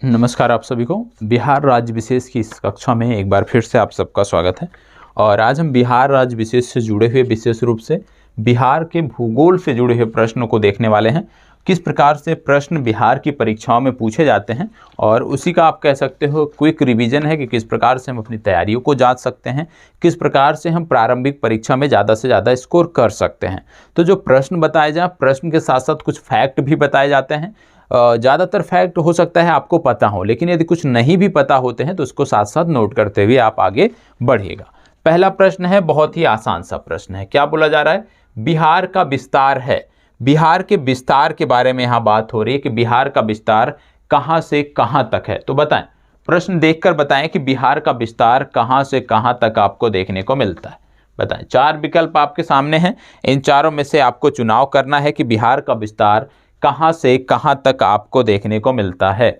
नमस्कार आप सभी को। बिहार राज्य विशेष की इस कक्षा में एक बार फिर से आप सबका स्वागत है। और आज हम बिहार राज्य विशेष से जुड़े हुए विशेष रूप से बिहार के भूगोल से जुड़े हुए प्रश्नों को देखने वाले हैं। किस प्रकार से प्रश्न बिहार की परीक्षाओं में पूछे जाते हैं और उसी का आप कह सकते हो क्विक रिवीजन है कि किस प्रकार से हम अपनी तैयारियों को जांच सकते हैं, किस प्रकार से हम प्रारंभिक परीक्षा में ज़्यादा से ज़्यादा स्कोर कर सकते हैं। तो जो प्रश्न बताए जाए, प्रश्न के साथ साथ कुछ फैक्ट भी बताए जाते हैं। ज़्यादातर फैक्ट हो सकता है आपको पता हो, लेकिन यदि कुछ नहीं भी पता होते हैं तो उसको साथ साथ नोट करते हुए आप आगे बढ़िएगा। पहला प्रश्न है, बहुत ही आसान सा प्रश्न है। क्या बोला जा रहा है? बिहार का विस्तार है। बिहार के विस्तार के बारे में यहाँ बात हो रही है कि बिहार का विस्तार कहाँ से कहाँ तक है। तो बताएं, प्रश्न देखकर बताएं कि बिहार का विस्तार कहाँ से कहाँ तक आपको देखने को मिलता है। बताएं, चार विकल्प आपके सामने हैं, इन चारों में से आपको चुनाव करना है कि बिहार का विस्तार कहां से कहां तक आपको देखने को मिलता है।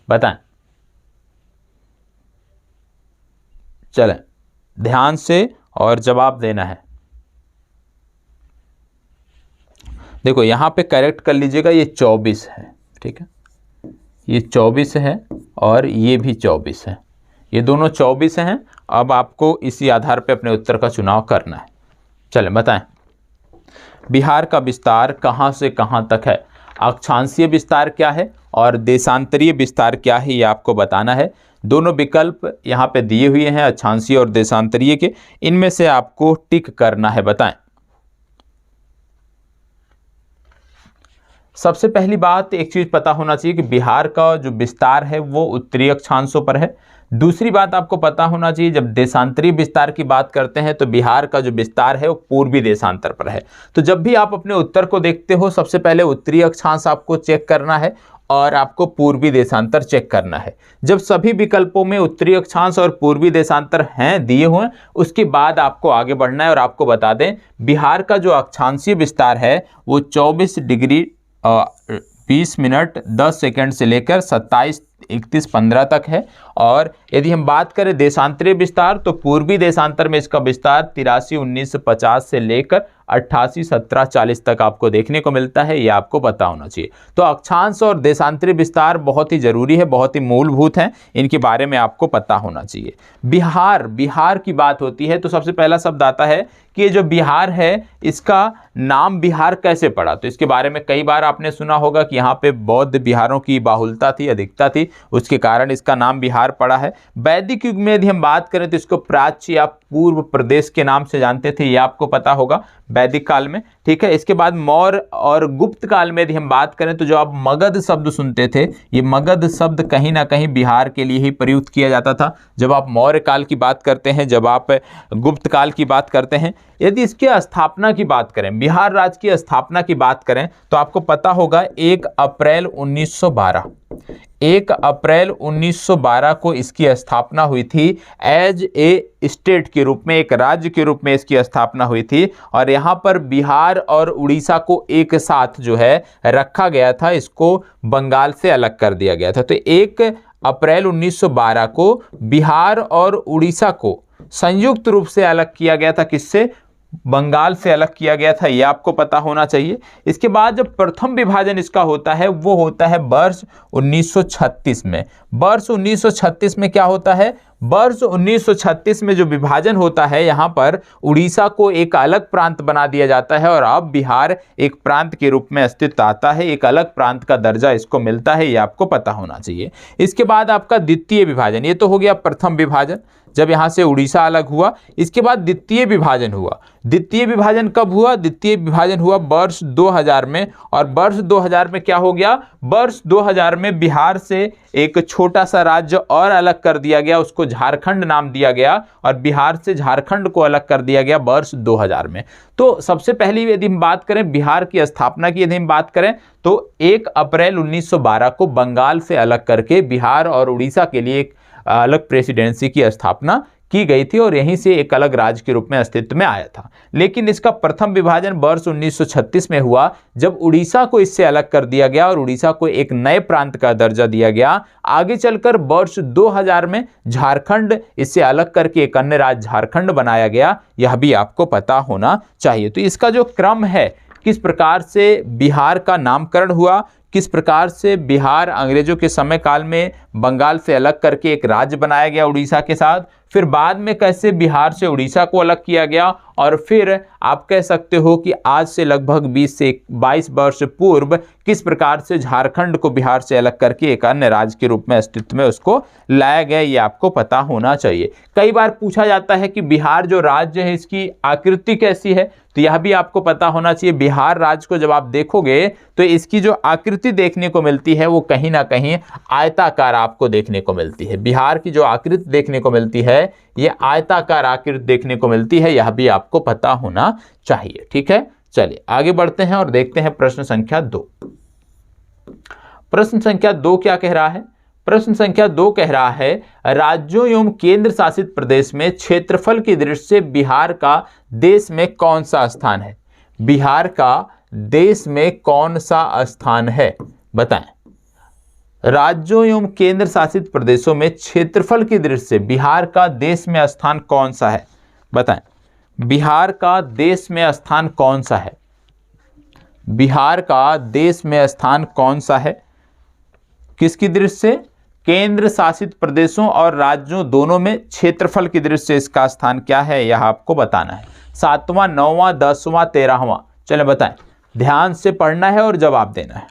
बताएं, चलें ध्यान से और जवाब देना है। देखो यहां पे करेक्ट कर लीजिएगा, ये 24 है, ठीक है, ये 24 है और ये भी 24 है, ये दोनों 24 हैं। अब आपको इसी आधार पे अपने उत्तर का चुनाव करना है। चलें बताएं, बिहार का विस्तार कहां से कहां तक है। अक्षांशीय विस्तार क्या है और देशांतरीय विस्तार क्या है, ये आपको बताना है। दोनों विकल्प यहाँ पे दिए हुए हैं, अक्षांशीय और देशांतरीय के, इनमें से आपको टिक करना है। बताएं, सबसे पहली बात एक चीज पता होना चाहिए कि बिहार का जो विस्तार है वो उत्तरी अक्षांशों पर है। दूसरी बात आपको पता होना चाहिए, जब देशांतरीय विस्तार की बात करते हैं तो बिहार का जो विस्तार है वो पूर्वी देशांतर पर है। तो जब भी आप अपने उत्तर को देखते हो, सबसे पहले उत्तरी अक्षांश आपको चेक करना है और आपको पूर्वी देशांतर चेक करना है। जब सभी विकल्पों में उत्तरी अक्षांश और पूर्वी देशांतर हैं दिए हुए, उसके बाद आपको आगे बढ़ना है। और आपको बता दें, बिहार का जो अक्षांशीय विस्तार है वो 24 डिग्री 20 मिनट 10 सेकंड से लेकर 27:31:15 तक है। और यदि हम बात करें देशांतरीय विस्तार, तो पूर्वी देशांतर में इसका विस्तार 83:19:50 से लेकर 88:17:40 तक आपको देखने को मिलता है। ये आपको पता होना चाहिए। तो अक्षांश और देशांतरीय विस्तार बहुत ही जरूरी है, बहुत ही मूलभूत हैं, इनके बारे में आपको पता होना चाहिए। बिहार की बात होती है तो सबसे पहला शब्द आता है कि ये जो बिहार है इसका नाम बिहार कैसे पड़ा। तो इसके बारे में कई बार आपने सुना होगा कि यहाँ पे बौद्ध बिहारों की बाहुलता थी, अधिकता थी, उसके कारण इसका नाम बिहार पड़ा है। वैदिक युग में यदि हम बात करें तो इसको प्राच्य या पूर्व प्रदेश के नाम से जानते थे, ये आपको पता होगा वैदिक काल में, ठीक है। इसके बाद मौर्य और गुप्त काल में यदि हम बात करें तो जो आप मगध शब्द सुनते थे, ये मगध शब्द कहीं ना कहीं बिहार के लिए ही प्रयुक्त किया जाता था। जब आप मौर्य काल की बात करते हैं, जब आप गुप्त काल की बात करते हैं, यदि इसकी स्थापना की बात करें, बिहार राज्य की स्थापना की बात करें, तो आपको पता होगा 1 अप्रैल 1912, 1 अप्रैल 1912 को इसकी स्थापना हुई थी। एज ए स्टेट के रूप में, एक राज्य के रूप में इसकी स्थापना हुई थी। और यहाँ पर बिहार और उड़ीसा को एक साथ जो है रखा गया था, इसको बंगाल से अलग कर दिया गया था। तो 1 अप्रैल 1912 को बिहार और उड़ीसा को संयुक्त रूप से अलग किया गया था। किससे? बंगाल से अलग किया गया था, यह आपको पता होना चाहिए। इसके बाद जब प्रथम विभाजन इसका होता है वो होता है वर्ष 1936 में। वर्ष 1936 में क्या होता है? वर्ष 1936 में जो विभाजन होता है, यहाँ पर उड़ीसा को एक अलग प्रांत बना दिया जाता है और अब बिहार एक प्रांत के रूप में अस्तित्व आता है, एक अलग प्रांत का दर्जा इसको मिलता है, ये आपको पता होना चाहिए। इसके बाद आपका द्वितीय विभाजन, ये तो हो गया प्रथम विभाजन, जब यहाँ से उड़ीसा अलग हुआ। इसके बाद द्वितीय विभाजन हुआ। द्वितीय विभाजन कब हुआ? द्वितीय विभाजन हुआ वर्ष 2000 में। और वर्ष 2000 में क्या हो गया? वर्ष 2000 में बिहार से एक छोटा सा राज्य और अलग कर दिया गया, उसको झारखंड नाम दिया गया और बिहार से झारखंड को अलग कर दिया गया वर्ष 2000 में। तो सबसे पहली यदि हम बात करें बिहार की स्थापना की, यदि हम बात करें तो 1 अप्रैल 1912 को बंगाल से अलग करके बिहार और उड़ीसा के लिए एक अलग प्रेसिडेंसी की स्थापना की गई थी और यहीं से एक अलग राज्य के रूप में अस्तित्व में आया था। लेकिन इसका प्रथम विभाजन वर्ष 1936 में हुआ, जब उड़ीसा को इससे अलग कर दिया गया और उड़ीसा को एक नए प्रांत का दर्जा दिया गया। आगे चलकर वर्ष 2000 में झारखंड इससे अलग करके एक अन्य राज्य झारखंड बनाया गया, यह भी आपको पता होना चाहिए। तो इसका जो क्रम है, किस प्रकार से बिहार का नामकरण हुआ, किस प्रकार से बिहार अंग्रेजों के समय काल में बंगाल से अलग करके एक राज्य बनाया गया उड़ीसा के साथ, फिर बाद में कैसे बिहार से उड़ीसा को अलग किया गया, और फिर आप कह सकते हो कि आज से लगभग 20 से 22 वर्ष पूर्व किस प्रकार से झारखंड को बिहार से अलग करके एक अन्य राज्य के रूप में अस्तित्व में उसको लाया गया, ये आपको पता होना चाहिए। कई बार पूछा जाता है कि बिहार जो राज्य है इसकी आकृति कैसी है, तो यह भी आपको पता होना चाहिए। बिहार राज्य को जब आप देखोगे तो इसकी जो आकृति देखने को मिलती है वो कहीं ना कहीं आयताकार आपको देखने को मिलती है। बिहार की जो आकृति देखने को मिलती है ये आयताकार आकृति देखने को मिलती है, यह भी आपको पता होना चाहिए। ठीक है, चलिए आगे बढ़ते हैं और देखते हैं प्रश्न संख्या 2। प्रश्न संख्या 2 क्या कह रहा है? प्रश्न संख्या 2 कह रहा है राज्यों एवं केंद्र शासित प्रदेश में क्षेत्रफल की दृष्टि से बिहार का देश में कौन सा स्थान है? बिहार का देश में कौन सा स्थान है, बताएं। राज्यों एवं केंद्र शासित प्रदेशों में क्षेत्रफल की दृष्टि से बिहार का देश में स्थान कौन सा है, बताएं। बिहार का देश में स्थान कौन सा है? बिहार का देश में स्थान कौन सा है? किसकी दृष्टि से? केंद्र शासित प्रदेशों और राज्यों दोनों में क्षेत्रफल की दृष्टि से इसका स्थान क्या है, यह आपको बताना है। 7वां, 9वां, 10वां, 13वां, चलें बताएं। ध्यान से पढ़ना है और जवाब देना है।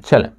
चलें,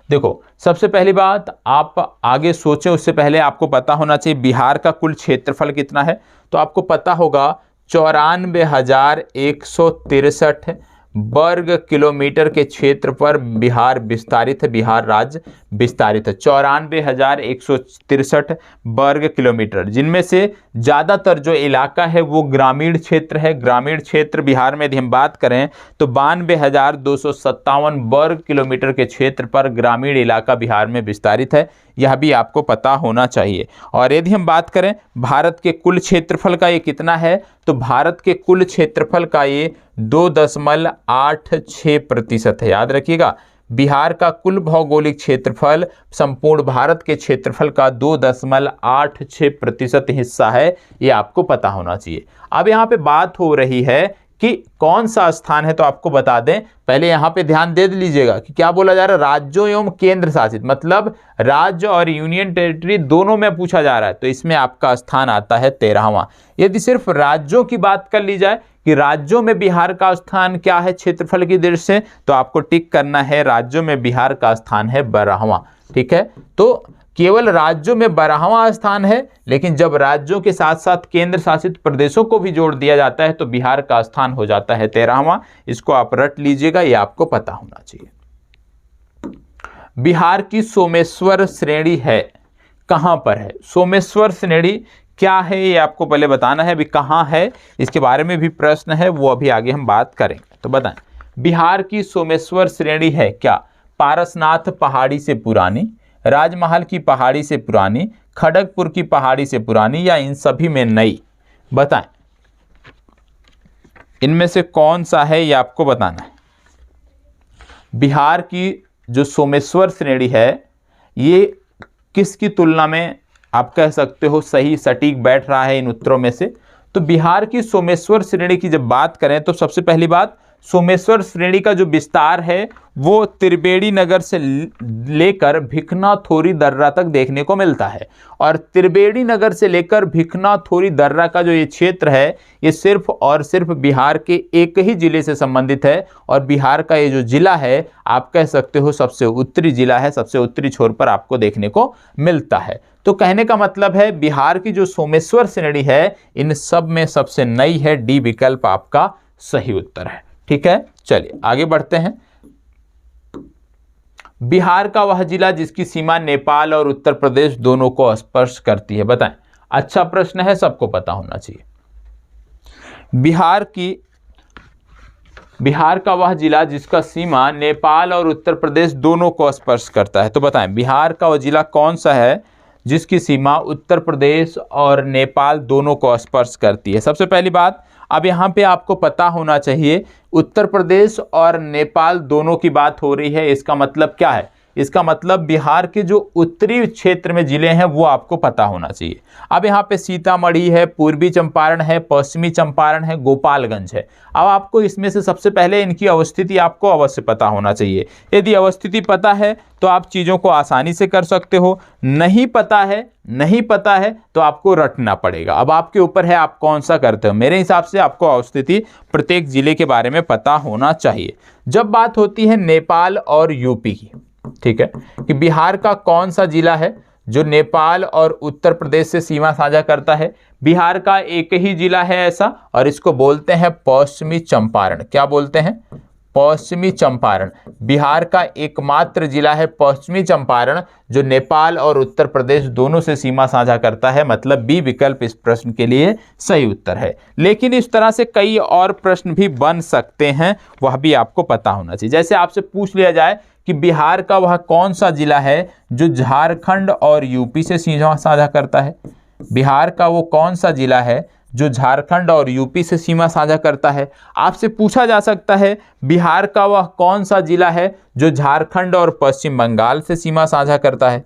देखो सबसे पहली बात आप आगे सोचें उससे पहले आपको पता होना चाहिए बिहार का कुल क्षेत्रफल कितना है। तो आपको पता होगा 94,163 वर्ग किलोमीटर के क्षेत्र पर बिहार विस्तारित है, बिहार राज्य विस्तारित है। 94,163 वर्ग किलोमीटर, जिनमें से ज़्यादातर जो इलाका है वो ग्रामीण क्षेत्र है। ग्रामीण क्षेत्र बिहार में यदि हम बात करें तो 92,257 वर्ग किलोमीटर के क्षेत्र पर ग्रामीण इलाका बिहार में विस्तारित है, यह भी आपको पता होना चाहिए। और यदि हम बात करें भारत के कुल क्षेत्रफल का ये कितना है, तो भारत के कुल क्षेत्रफल का ये 2.86% है। याद रखिएगा, बिहार का कुल भौगोलिक क्षेत्रफल संपूर्ण भारत के क्षेत्रफल का 2.86% हिस्सा है, ये आपको पता होना चाहिए। अब यहाँ पे बात हो रही है कि कौन सा स्थान है, तो आपको बता दें, पहले यहाँ पे ध्यान दे लीजिएगा कि क्या बोला जा रहा है, राज्यों एवं केंद्र शासित, मतलब राज्य और यूनियन टेरिटरी दोनों में पूछा जा रहा है, तो इसमें आपका स्थान आता है 13वां। यदि सिर्फ राज्यों की बात कर ली जाए कि राज्यों में बिहार का स्थान क्या है क्षेत्रफल की दृष्टि से, तो आपको टिक करना है राज्यों में बिहार का स्थान है 12वां। ठीक है, तो केवल राज्यों में 12वां स्थान है, लेकिन जब राज्यों के साथ साथ केंद्र शासित प्रदेशों को भी जोड़ दिया जाता है तो बिहार का स्थान हो जाता है 13वां। इसको आप रट लीजिएगा, ये आपको पता होना चाहिए। बिहार की सोमेश्वर श्रेणी है, कहां पर है? सोमेश्वर श्रेणी क्या है ये आपको पहले बताना है, अभी कहां है इसके बारे में भी प्रश्न है, वो अभी आगे हम बात करेंगे। तो बताएं, बिहार की सोमेश्वर श्रेणी है क्या? पारसनाथ पहाड़ी से पुरानी, राजमहल की पहाड़ी से पुरानी, खड़गपुर की पहाड़ी से पुरानी, या इन सभी में नई? बताएं, इनमें से कौन सा है ये आपको बताना है। बिहार की जो सोमेश्वर श्रेणी है ये किसकी तुलना में आप कह सकते हो सही सटीक बैठ रहा है इन उत्तरों में से? तो बिहार की सोमेश्वर श्रेणी की जब बात करें तो सबसे पहली बात, सोमेश्वर श्रेणी का जो विस्तार है वो त्रिवेणी नगर से लेकर भिखनाथोरी दर्रा तक देखने को मिलता है। और त्रिवेणी नगर से लेकर भिखनाथोरी दर्रा का जो ये क्षेत्र है ये सिर्फ और सिर्फ बिहार के एक ही जिले से संबंधित है। और बिहार का ये जो जिला है आप कह सकते हो सबसे उत्तरी जिला है, सबसे उत्तरी छोर पर आपको देखने को मिलता है। तो कहने का मतलब है बिहार की जो सोमेश्वर श्रेणी है इन सब में सबसे नई है, डी विकल्प आपका सही उत्तर है। ठीक है, चलिए आगे बढ़ते हैं। बिहार का वह जिला जिसकी सीमा नेपाल और उत्तर प्रदेश दोनों को स्पर्श करती है, बताएं। अच्छा प्रश्न है, सबको पता होना चाहिए। बिहार का वह जिला जिसका सीमा नेपाल और उत्तर प्रदेश दोनों को स्पर्श करता है, तो बताएं बिहार का वह जिला कौन सा है जिसकी सीमा उत्तर प्रदेश और नेपाल दोनों को स्पर्श करती है। सबसे पहली बात, अब यहाँ पे आपको पता होना चाहिए उत्तर प्रदेश और नेपाल दोनों की बात हो रही है, इसका मतलब क्या है? इसका मतलब बिहार के जो उत्तरी क्षेत्र में जिले हैं वो आपको पता होना चाहिए। अब यहाँ पे सीतामढ़ी है, पूर्वी चंपारण है, पश्चिमी चंपारण है, गोपालगंज है। अब आपको इसमें से सबसे पहले इनकी अवस्थिति आपको अवश्य पता होना चाहिए। यदि अवस्थिति पता है तो आप चीज़ों को आसानी से कर सकते हो, नहीं पता है तो आपको रटना पड़ेगा। अब आपके ऊपर है आप कौन सा करते हो। मेरे हिसाब से आपको अवस्थिति प्रत्येक जिले के बारे में पता होना चाहिए। जब बात होती है नेपाल और यूपी की, ठीक है, कि बिहार का कौन सा जिला है जो नेपाल और उत्तर प्रदेश से सीमा साझा करता है। बिहार का एक ही जिला है ऐसा, और इसको बोलते हैं पश्चिमी चंपारण। क्या बोलते हैं? पश्चिमी चंपारण। बिहार का एकमात्र जिला है पश्चिमी चंपारण जो नेपाल और उत्तर प्रदेश दोनों से सीमा साझा करता है। मतलब बी विकल्प इस प्रश्न के लिए सही उत्तर है। लेकिन इस तरह से कई और प्रश्न भी बन सकते हैं, वह भी आपको पता होना चाहिए। जैसे आपसे पूछ लिया जाए कि बिहार का वह कौन सा जिला है जो झारखंड और यूपी से सीमा साझा करता है। बिहार का वो कौन सा जिला है जो झारखंड और यूपी से सीमा साझा करता है। आपसे पूछा जा सकता है बिहार का वह कौन सा जिला है जो झारखंड और पश्चिम बंगाल से सीमा साझा करता है।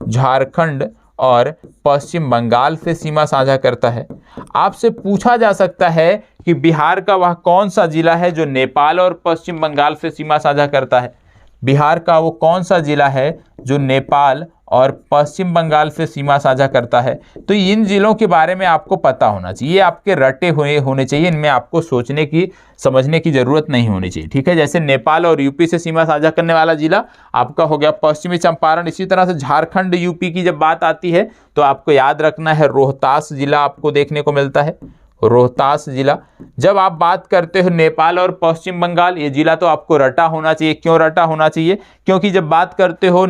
झारखंड और पश्चिम बंगाल से सीमा साझा करता है। आपसे पूछा जा सकता है कि बिहार का वह कौन सा जिला है जो नेपाल और पश्चिम बंगाल से सीमा साझा करता है। बिहार का वो कौन सा जिला है जो नेपाल और पश्चिम बंगाल से सीमा साझा करता है। तो इन जिलों के बारे में आपको पता होना चाहिए, ये आपके रटे हुए होने चाहिए, इनमें आपको सोचने की समझने की जरूरत नहीं होनी चाहिए। ठीक है, जैसे नेपाल और यूपी से सीमा साझा करने वाला जिला आपका हो गया पश्चिमी चंपारण। इसी तरह से झारखंड यूपी की जब बात आती है तो आपको याद रखना है रोहतास जिला आपको देखने को मिलता है, रोहतास जिला। जब आप बात करते हो नेपाल और पश्चिम बंगाल, ये जिला तो आपको रटा होना चाहिए। क्यों रटा होना चाहिए? क्योंकि जब बात करते हो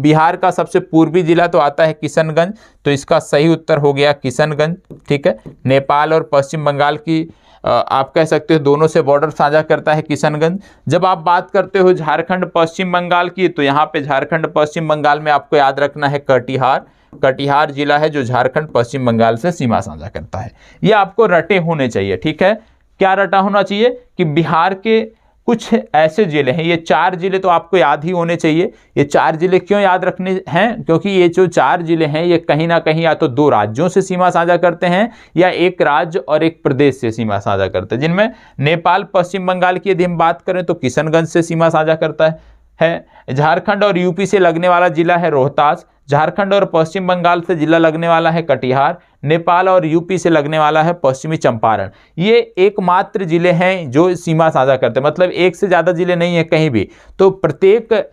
बिहार का सबसे पूर्वी जिला तो आता है किशनगंज, तो इसका सही उत्तर हो गया किशनगंज। ठीक है, नेपाल और पश्चिम बंगाल की आप कह सकते हो दोनों से बॉर्डर साझा करता है किशनगंज। जब आप बात करते हो झारखंड पश्चिम बंगाल की, तो यहाँ पे झारखंड पश्चिम बंगाल में आपको याद रखना है कटिहार। कटिहार जिला है जो झारखंड पश्चिम बंगाल से सीमा साझा करता है। ये आपको रटे होने चाहिए। ठीक है, क्या रटा होना चाहिए कि बिहार के कुछ ऐसे जिले हैं, ये 4 जिले तो आपको याद ही होने चाहिए। ये 4 जिले क्यों याद रखने हैं? क्योंकि ये जो 4 जिले हैं ये कहीं ना कहीं या तो 2 राज्यों से सीमा साझा करते हैं या एक राज्य और एक प्रदेश से सीमा साझा करते हैं। जिनमें नेपाल पश्चिम बंगाल की यदि हम बात करें तो किशनगंज से सीमा साझा करता है। झारखंड और यूपी से लगने वाला जिला है रोहतास। झारखंड और पश्चिम बंगाल से जिला लगने वाला है कटिहार। नेपाल और यूपी से लगने वाला है पश्चिमी चंपारण। ये एकमात्र जिले हैं जो सीमा साझा करते हैं, मतलब एक से ज़्यादा जिले नहीं है कहीं भी। तो प्रत्येक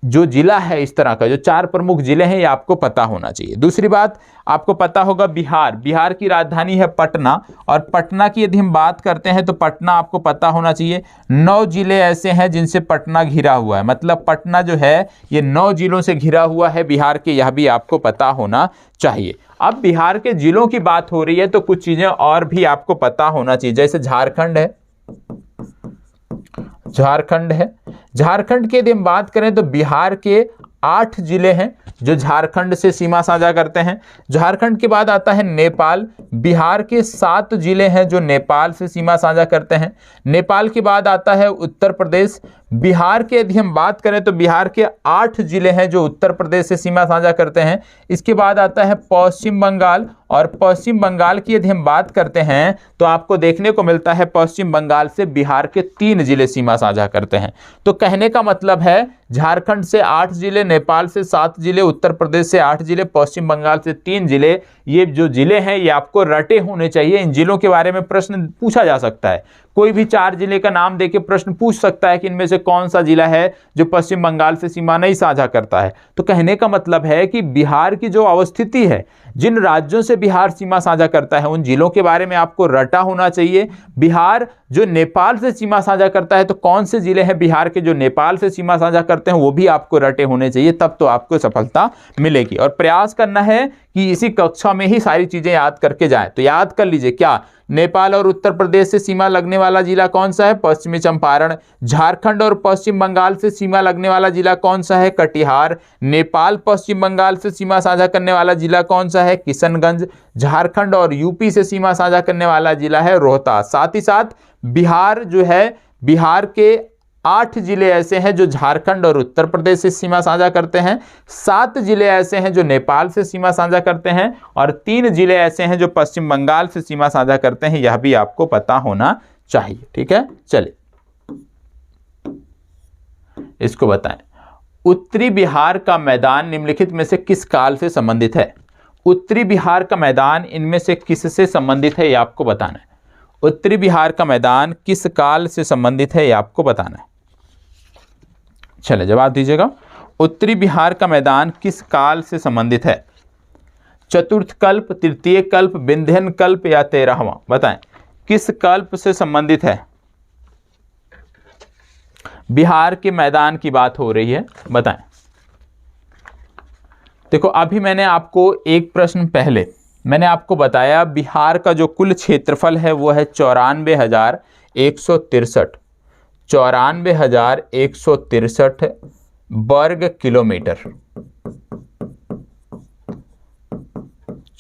जो जिला है इस तरह का, जो 4 प्रमुख जिले हैं, ये आपको पता होना चाहिए। दूसरी बात आपको पता होगा बिहार की राजधानी है पटना, और पटना की यदि हम बात करते हैं तो पटना आपको पता होना चाहिए। 9 जिले ऐसे हैं जिनसे पटना घिरा हुआ है, मतलब पटना जो है ये 9 जिलों से घिरा हुआ है बिहार के, यह भी आपको पता होना चाहिए। अब बिहार के जिलों की बात हो रही है तो कुछ चीजें और भी आपको पता होना चाहिए। जैसे झारखंड है, झारखंड की यदि हम बात करें तो बिहार के 8 जिले हैं जो झारखंड से सीमा साझा करते हैं। झारखंड के बाद आता है नेपाल। बिहार के 7 जिले हैं जो नेपाल से सीमा साझा करते हैं। नेपाल के बाद आता है उत्तर प्रदेश। बिहार के यदि हम बात करें तो बिहार के 8 जिले हैं जो उत्तर प्रदेश से सीमा साझा करते हैं। इसके बाद आता है पश्चिम बंगाल, और पश्चिम बंगाल की यदि हम बात करते हैं तो आपको देखने को मिलता है पश्चिम बंगाल से बिहार के 3 जिले सीमा साझा करते हैं। तो कहने का मतलब है झारखंड से 8 जिले, नेपाल से 7 जिले, उत्तर प्रदेश से 8 जिले, पश्चिम बंगाल से 3 जिले। ये जो जिले हैं ये आपको रटे होने चाहिए। इन जिलों के बारे में प्रश्न पूछा जा सकता है। कोई भी 4 जिले का नाम देके प्रश्न पूछ सकता है कि इनमें से कौन सा जिला है जो पश्चिम बंगाल से सीमा नहीं साझा करता है। तो कहने का मतलब है कि बिहार की जो अवस्थिति है, जिन राज्यों से बिहार सीमा साझा करता है, उन जिलों के बारे में आपको रटा होना चाहिए। बिहार जो नेपाल से सीमा साझा करता है, तो कौन से जिले हैं बिहार के जो नेपाल से सीमा साझा करते हैं, वो भी आपको रटे होने चाहिए, तब तो आपको सफलता मिलेगी। और प्रयास करना है कि इसी कक्षा में ही सारी चीजें याद करके जाएं। तो याद कर लीजिए, क्या नेपाल और उत्तर प्रदेश से सीमा लगने वाला जिला कौन सा है? पश्चिमी चंपारण। झारखंड और पश्चिम बंगाल से सीमा लगने वाला जिला कौन सा है? कटिहार। नेपाल पश्चिम बंगाल से सीमा साझा करने वाला जिला कौन सा है? किशनगंज। झारखंड और यूपी से सीमा साझा करने वाला जिला है रोहतास। साथ ही साथ बिहार जो है, बिहार के 8 जिले ऐसे हैं जो झारखंड और उत्तर प्रदेश से सीमा साझा करते हैं, 7 जिले ऐसे हैं जो नेपाल से सीमा साझा करते हैं, और 3 जिले ऐसे हैं जो पश्चिम बंगाल से सीमा साझा करते हैं। यह भी आपको पता होना चाहिए। ठीक है, चलिए इसको बताएं। उत्तरी बिहार का मैदान निम्नलिखित में से किस काल से संबंधित है? उत्तरी बिहार का मैदान इनमें से किससे संबंधित है, ये आपको बताना है। उत्तरी बिहार का मैदान किस काल से संबंधित है, ये आपको बताना है। चलिए जवाब दीजिएगा। उत्तरी बिहार का मैदान किस काल से संबंधित है? चतुर्थ कल्प, तृतीय कल्प, विंध्यन कल्प या 13वां? बताएं किस कल्प से संबंधित है? बिहार के मैदान की बात हो रही है, बताएं। देखो अभी मैंने आपको एक प्रश्न पहले मैंने आपको बताया, बिहार का जो कुल क्षेत्रफल है वो है 94,163 94,163 वर्ग किलोमीटर।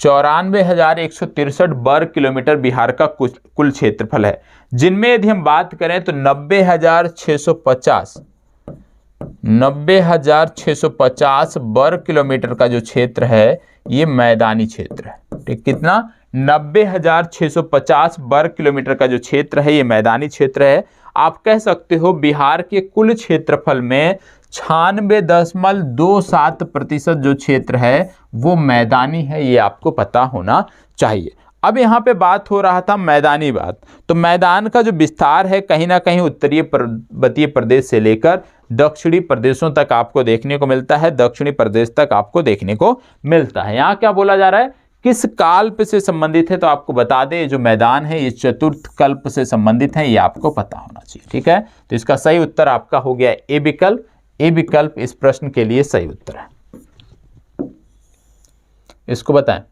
94,163 वर्ग किलोमीटर बिहार का कुल क्षेत्रफल है, जिनमें यदि हम बात करें तो 90,650 वर्ग किलोमीटर का जो क्षेत्र है ये मैदानी क्षेत्र है। ठीक, कितना? 90,650 वर्ग किलोमीटर का जो क्षेत्र है ये मैदानी क्षेत्र है। आप कह सकते हो बिहार के कुल क्षेत्रफल में 96.27% जो क्षेत्र है वो मैदानी है, ये आपको पता होना चाहिए। अब यहाँ पे बात हो रहा था मैदानी बात, तो मैदान का जो विस्तार है कहीं ना कहीं उत्तरीय पर्वतीय प्रदेश से लेकर दक्षिणी प्रदेशों तक आपको देखने को मिलता है, दक्षिणी प्रदेश तक आपको देखने को मिलता है। यहाँ क्या बोला जा रहा है, किस कल्प से संबंधित है? तो आपको बता दें जो मैदान है ये चतुर्थ कल्प से संबंधित है, ये आपको पता होना चाहिए। ठीक है, तो इसका सही उत्तर आपका हो गया ए विकल्प। ए विकल्प इस प्रश्न के लिए सही उत्तर है। इसको बताएं,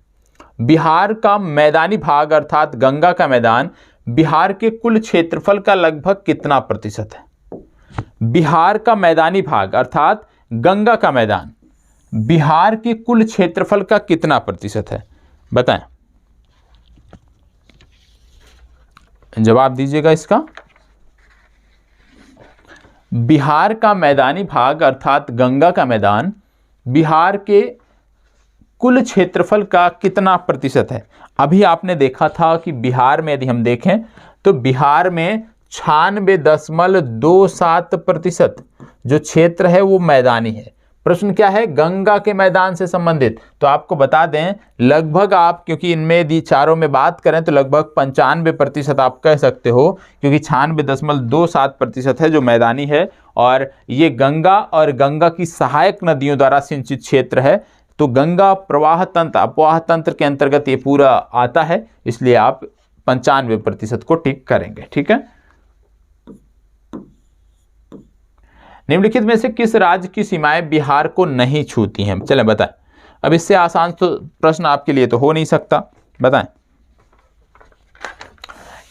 बिहार का मैदानी भाग अर्थात गंगा का मैदान बिहार के कुल क्षेत्रफल का लगभग कितना प्रतिशत है? बिहार का मैदानी भाग अर्थात गंगा का मैदान बिहार के कुल क्षेत्रफल का कितना प्रतिशत है? बताएं, जवाब दीजिएगा इसका। बिहार का मैदानी भाग अर्थात गंगा का मैदान बिहार के कुल क्षेत्रफल का कितना प्रतिशत है? अभी आपने देखा था कि बिहार में यदि हम देखें तो बिहार में 96.27% जो क्षेत्र है वो मैदानी है। प्रश्न क्या है? गंगा के मैदान से संबंधित। तो आपको बता दें लगभग आप, क्योंकि इनमें यदि चारों में बात करें तो लगभग 95% आप कह सकते हो, क्योंकि 96.27% है जो मैदानी है, और ये गंगा और गंगा की सहायक नदियों द्वारा सिंचित क्षेत्र है। तो गंगा प्रवाह तंत्र अपवाह तंत्र के अंतर्गत ये पूरा आता है, इसलिए आप 95% को टिक करेंगे। ठीक है, निम्नलिखित में से किस राज्य की सीमाएं बिहार को नहीं छूती हैं? चलें बताएं। अब इससे आसान तो प्रश्न आपके लिए तो हो नहीं सकता, बताएं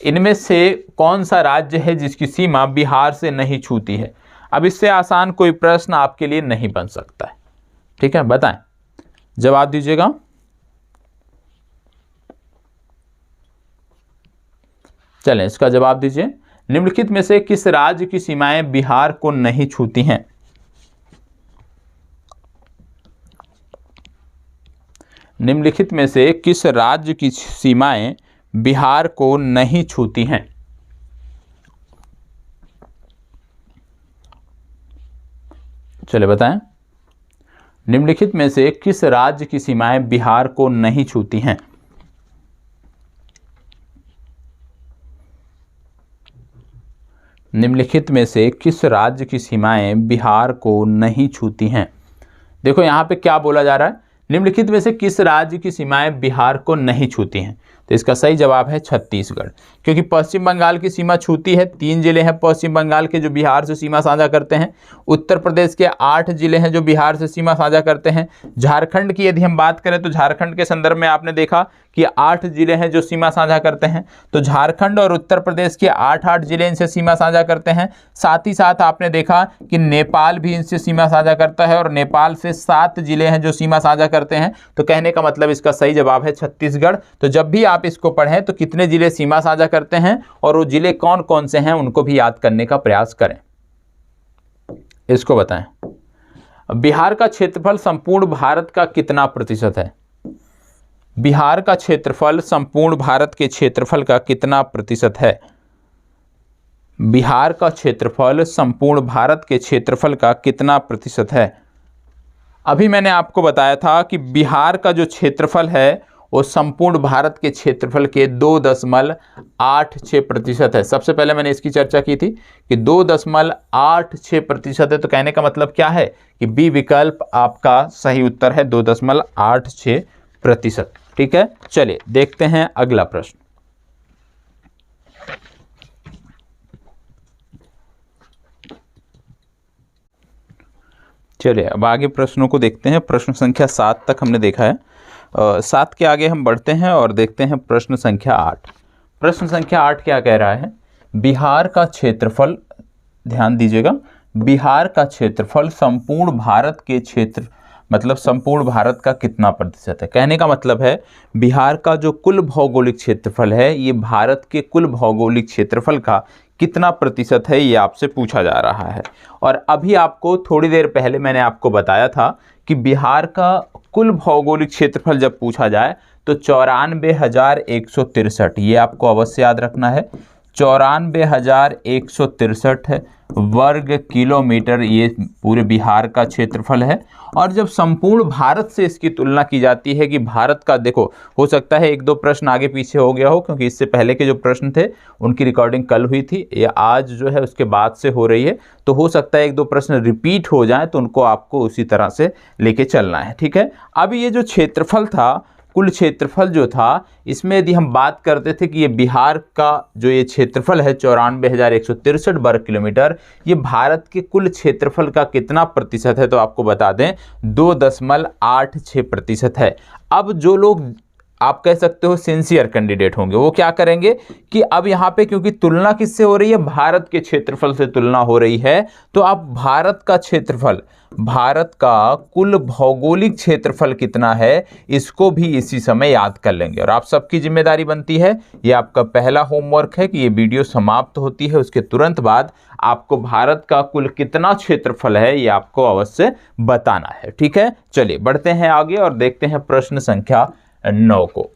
इनमें से कौन सा राज्य है जिसकी सीमा बिहार से नहीं छूती है? अब इससे आसान कोई प्रश्न आपके लिए नहीं बन सकता है। ठीक है, बताएं, जवाब दीजिएगा। चलें इसका जवाब दीजिए। निम्नलिखित में से किस राज्य की सीमाएं बिहार को नहीं छूती हैं? निम्नलिखित में से किस राज्य की सीमाएं बिहार को नहीं छूती हैं? चलिए बताएं, निम्नलिखित में से किस राज्य की सीमाएं बिहार को नहीं छूती हैं? निम्नलिखित में से किस राज्य की सीमाएं बिहार को नहीं छूती हैं? देखो यहाँ पे क्या बोला जा रहा है, निम्नलिखित में से किस राज्य की सीमाएं बिहार को नहीं छूती हैं? तो इसका सही जवाब है छत्तीसगढ़, क्योंकि पश्चिम बंगाल की सीमा छूती है। 3 जिले हैं पश्चिम बंगाल के जो बिहार से सीमा साझा करते हैं। उत्तर प्रदेश के 8 जिले हैं जो बिहार से सीमा साझा करते हैं। झारखंड की यदि हम बात करें तो झारखंड के संदर्भ में आपने देखा कि 8 जिले हैं जो सीमा साझा करते हैं। तो झारखंड और उत्तर प्रदेश के 8 जिले इनसे सीमा साझा करते हैं। साथ ही साथ आपने देखा कि नेपाल भी इनसे सीमा साझा करता है, और नेपाल से 7 जिले हैं जो सीमा साझा करते हैं। तो कहने का मतलब इसका सही जवाब है छत्तीसगढ़। तो जब भी आप इसको पढ़ें तो कितने जिले सीमा साझा करते हैं और वो जिले कौन कौन से हैं उनको भी याद करने का प्रयास करें। इसको बताएं। बिहार का क्षेत्रफल संपूर्ण भारत का कितना प्रतिशत है? बिहार का क्षेत्रफल संपूर्ण भारत के क्षेत्रफल का कितना प्रतिशत है? बिहार का क्षेत्रफल संपूर्ण भारत के क्षेत्रफल का कितना प्रतिशत है? अभी मैंने आपको बताया था कि बिहार का जो क्षेत्रफल है वो संपूर्ण भारत के क्षेत्रफल के 2.86% है। सबसे पहले मैंने इसकी चर्चा की थी कि 2.86% है, तो कहने का मतलब क्या है कि बी विकल्प आपका सही उत्तर है, 2.86%। ठीक है, चलिए देखते हैं अगला प्रश्न। चलिए अब आगे प्रश्नों को देखते हैं। प्रश्न संख्या 7 तक हमने देखा है। 7 के आगे हम बढ़ते हैं और देखते हैं प्रश्न संख्या 8। प्रश्न संख्या 8 क्या कह रहा है? बिहार का क्षेत्रफल, ध्यान दीजिएगा, बिहार का क्षेत्रफल संपूर्ण भारत के क्षेत्र मतलब संपूर्ण भारत का कितना प्रतिशत है? कहने का मतलब है बिहार का जो कुल भौगोलिक क्षेत्रफल है ये भारत के कुल भौगोलिक क्षेत्रफल का कितना प्रतिशत है, ये आपसे पूछा जा रहा है। और अभी आपको थोड़ी देर पहले मैंने आपको बताया था कि बिहार का कुल भौगोलिक क्षेत्रफल जब पूछा जाए तो 94,163, ये आपको अवश्य याद रखना है, 94,163 वर्ग किलोमीटर ये पूरे बिहार का क्षेत्रफल है। और जब संपूर्ण भारत से इसकी तुलना की जाती है कि भारत का, देखो हो सकता है एक दो प्रश्न आगे पीछे हो गया हो क्योंकि इससे पहले के जो प्रश्न थे उनकी रिकॉर्डिंग कल हुई थी, ये आज जो है उसके बाद से हो रही है, तो हो सकता है एक दो प्रश्न रिपीट हो जाए, तो उनको आपको उसी तरह से लेके चलना है। ठीक है, अब ये जो क्षेत्रफल था, कुल क्षेत्रफल जो था, इसमें यदि हम बात करते थे कि ये बिहार का जो ये क्षेत्रफल है 94,163 वर्ग किलोमीटर, ये भारत के कुल क्षेत्रफल का कितना प्रतिशत है? तो आपको बता दें 2.86% है। अब जो लोग आप कह सकते हो सिंसियर कैंडिडेट होंगे वो क्या करेंगे कि अब यहाँ पे क्योंकि तुलना किससे हो रही है? भारत के क्षेत्रफल से तुलना हो रही है, तो आप भारत का क्षेत्रफल, भारत का कुल भौगोलिक क्षेत्रफल कितना है इसको भी इसी समय याद कर लेंगे। और आप सबकी जिम्मेदारी बनती है, ये आपका पहला होमवर्क है कि ये वीडियो समाप्त होती है उसके तुरंत बाद आपको भारत का कुल कितना क्षेत्रफल है ये आपको अवश्य बताना है। ठीक है, चलिए बढ़ते हैं आगे और देखते हैं प्रश्न संख्या 9 को।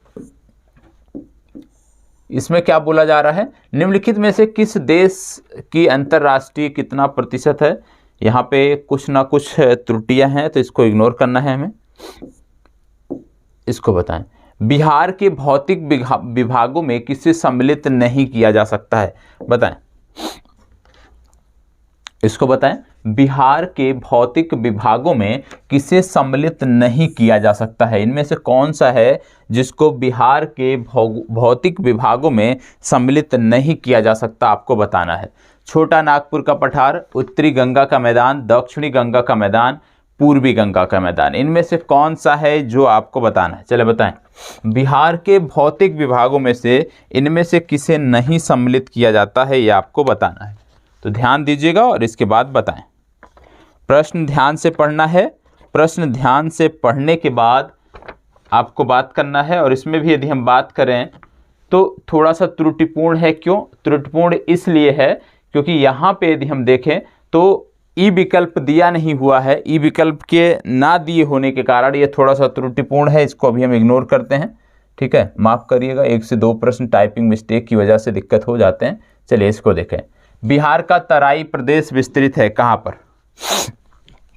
इसमें क्या बोला जा रहा है? निम्नलिखित में से किस देश की अंतरराष्ट्रीय कितना प्रतिशत है? यहाँ पे कुछ ना कुछ त्रुटियां हैं तो इसको इग्नोर करना है हमें। इसको बताएं, बिहार के भौतिक विभागों में किसे सम्मिलित नहीं किया जा सकता है? बताएं, इसको बताएं, बिहार के भौतिक विभागों में किसे सम्मिलित नहीं किया जा सकता है? इनमें से कौन सा है जिसको बिहार के भौतिक विभागों में सम्मिलित नहीं किया जा सकता? आपको बताना है। छोटा नागपुर का पठार, उत्तरी गंगा का मैदान, दक्षिणी गंगा का मैदान, पूर्वी गंगा का मैदान, इनमें से कौन सा है जो आपको बताना है? चले बताएं, बिहार के भौतिक विभागों में से इनमें से किसे नहीं सम्मिलित किया जाता है ये आपको बताना है। तो ध्यान दीजिएगा और इसके बाद बताएं। प्रश्न ध्यान से पढ़ना है, प्रश्न ध्यान से पढ़ने के बाद आपको बात करना है। और इसमें भी यदि हम बात करें तो थोड़ा सा त्रुटिपूर्ण है। क्यों त्रुटिपूर्ण? इसलिए है क्योंकि यहाँ पे यदि हम देखें तो ई विकल्प दिया नहीं हुआ है। ई विकल्प के ना दिए होने के कारण ये थोड़ा सा त्रुटिपूर्ण है, इसको अभी हम इग्नोर करते हैं। ठीक है, माफ़ करिएगा, 1 से 2 प्रश्न टाइपिंग मिस्टेक की वजह से दिक्कत हो जाते हैं। चलिए इसको देखें। बिहार का तराई प्रदेश विस्तृत है कहाँ पर?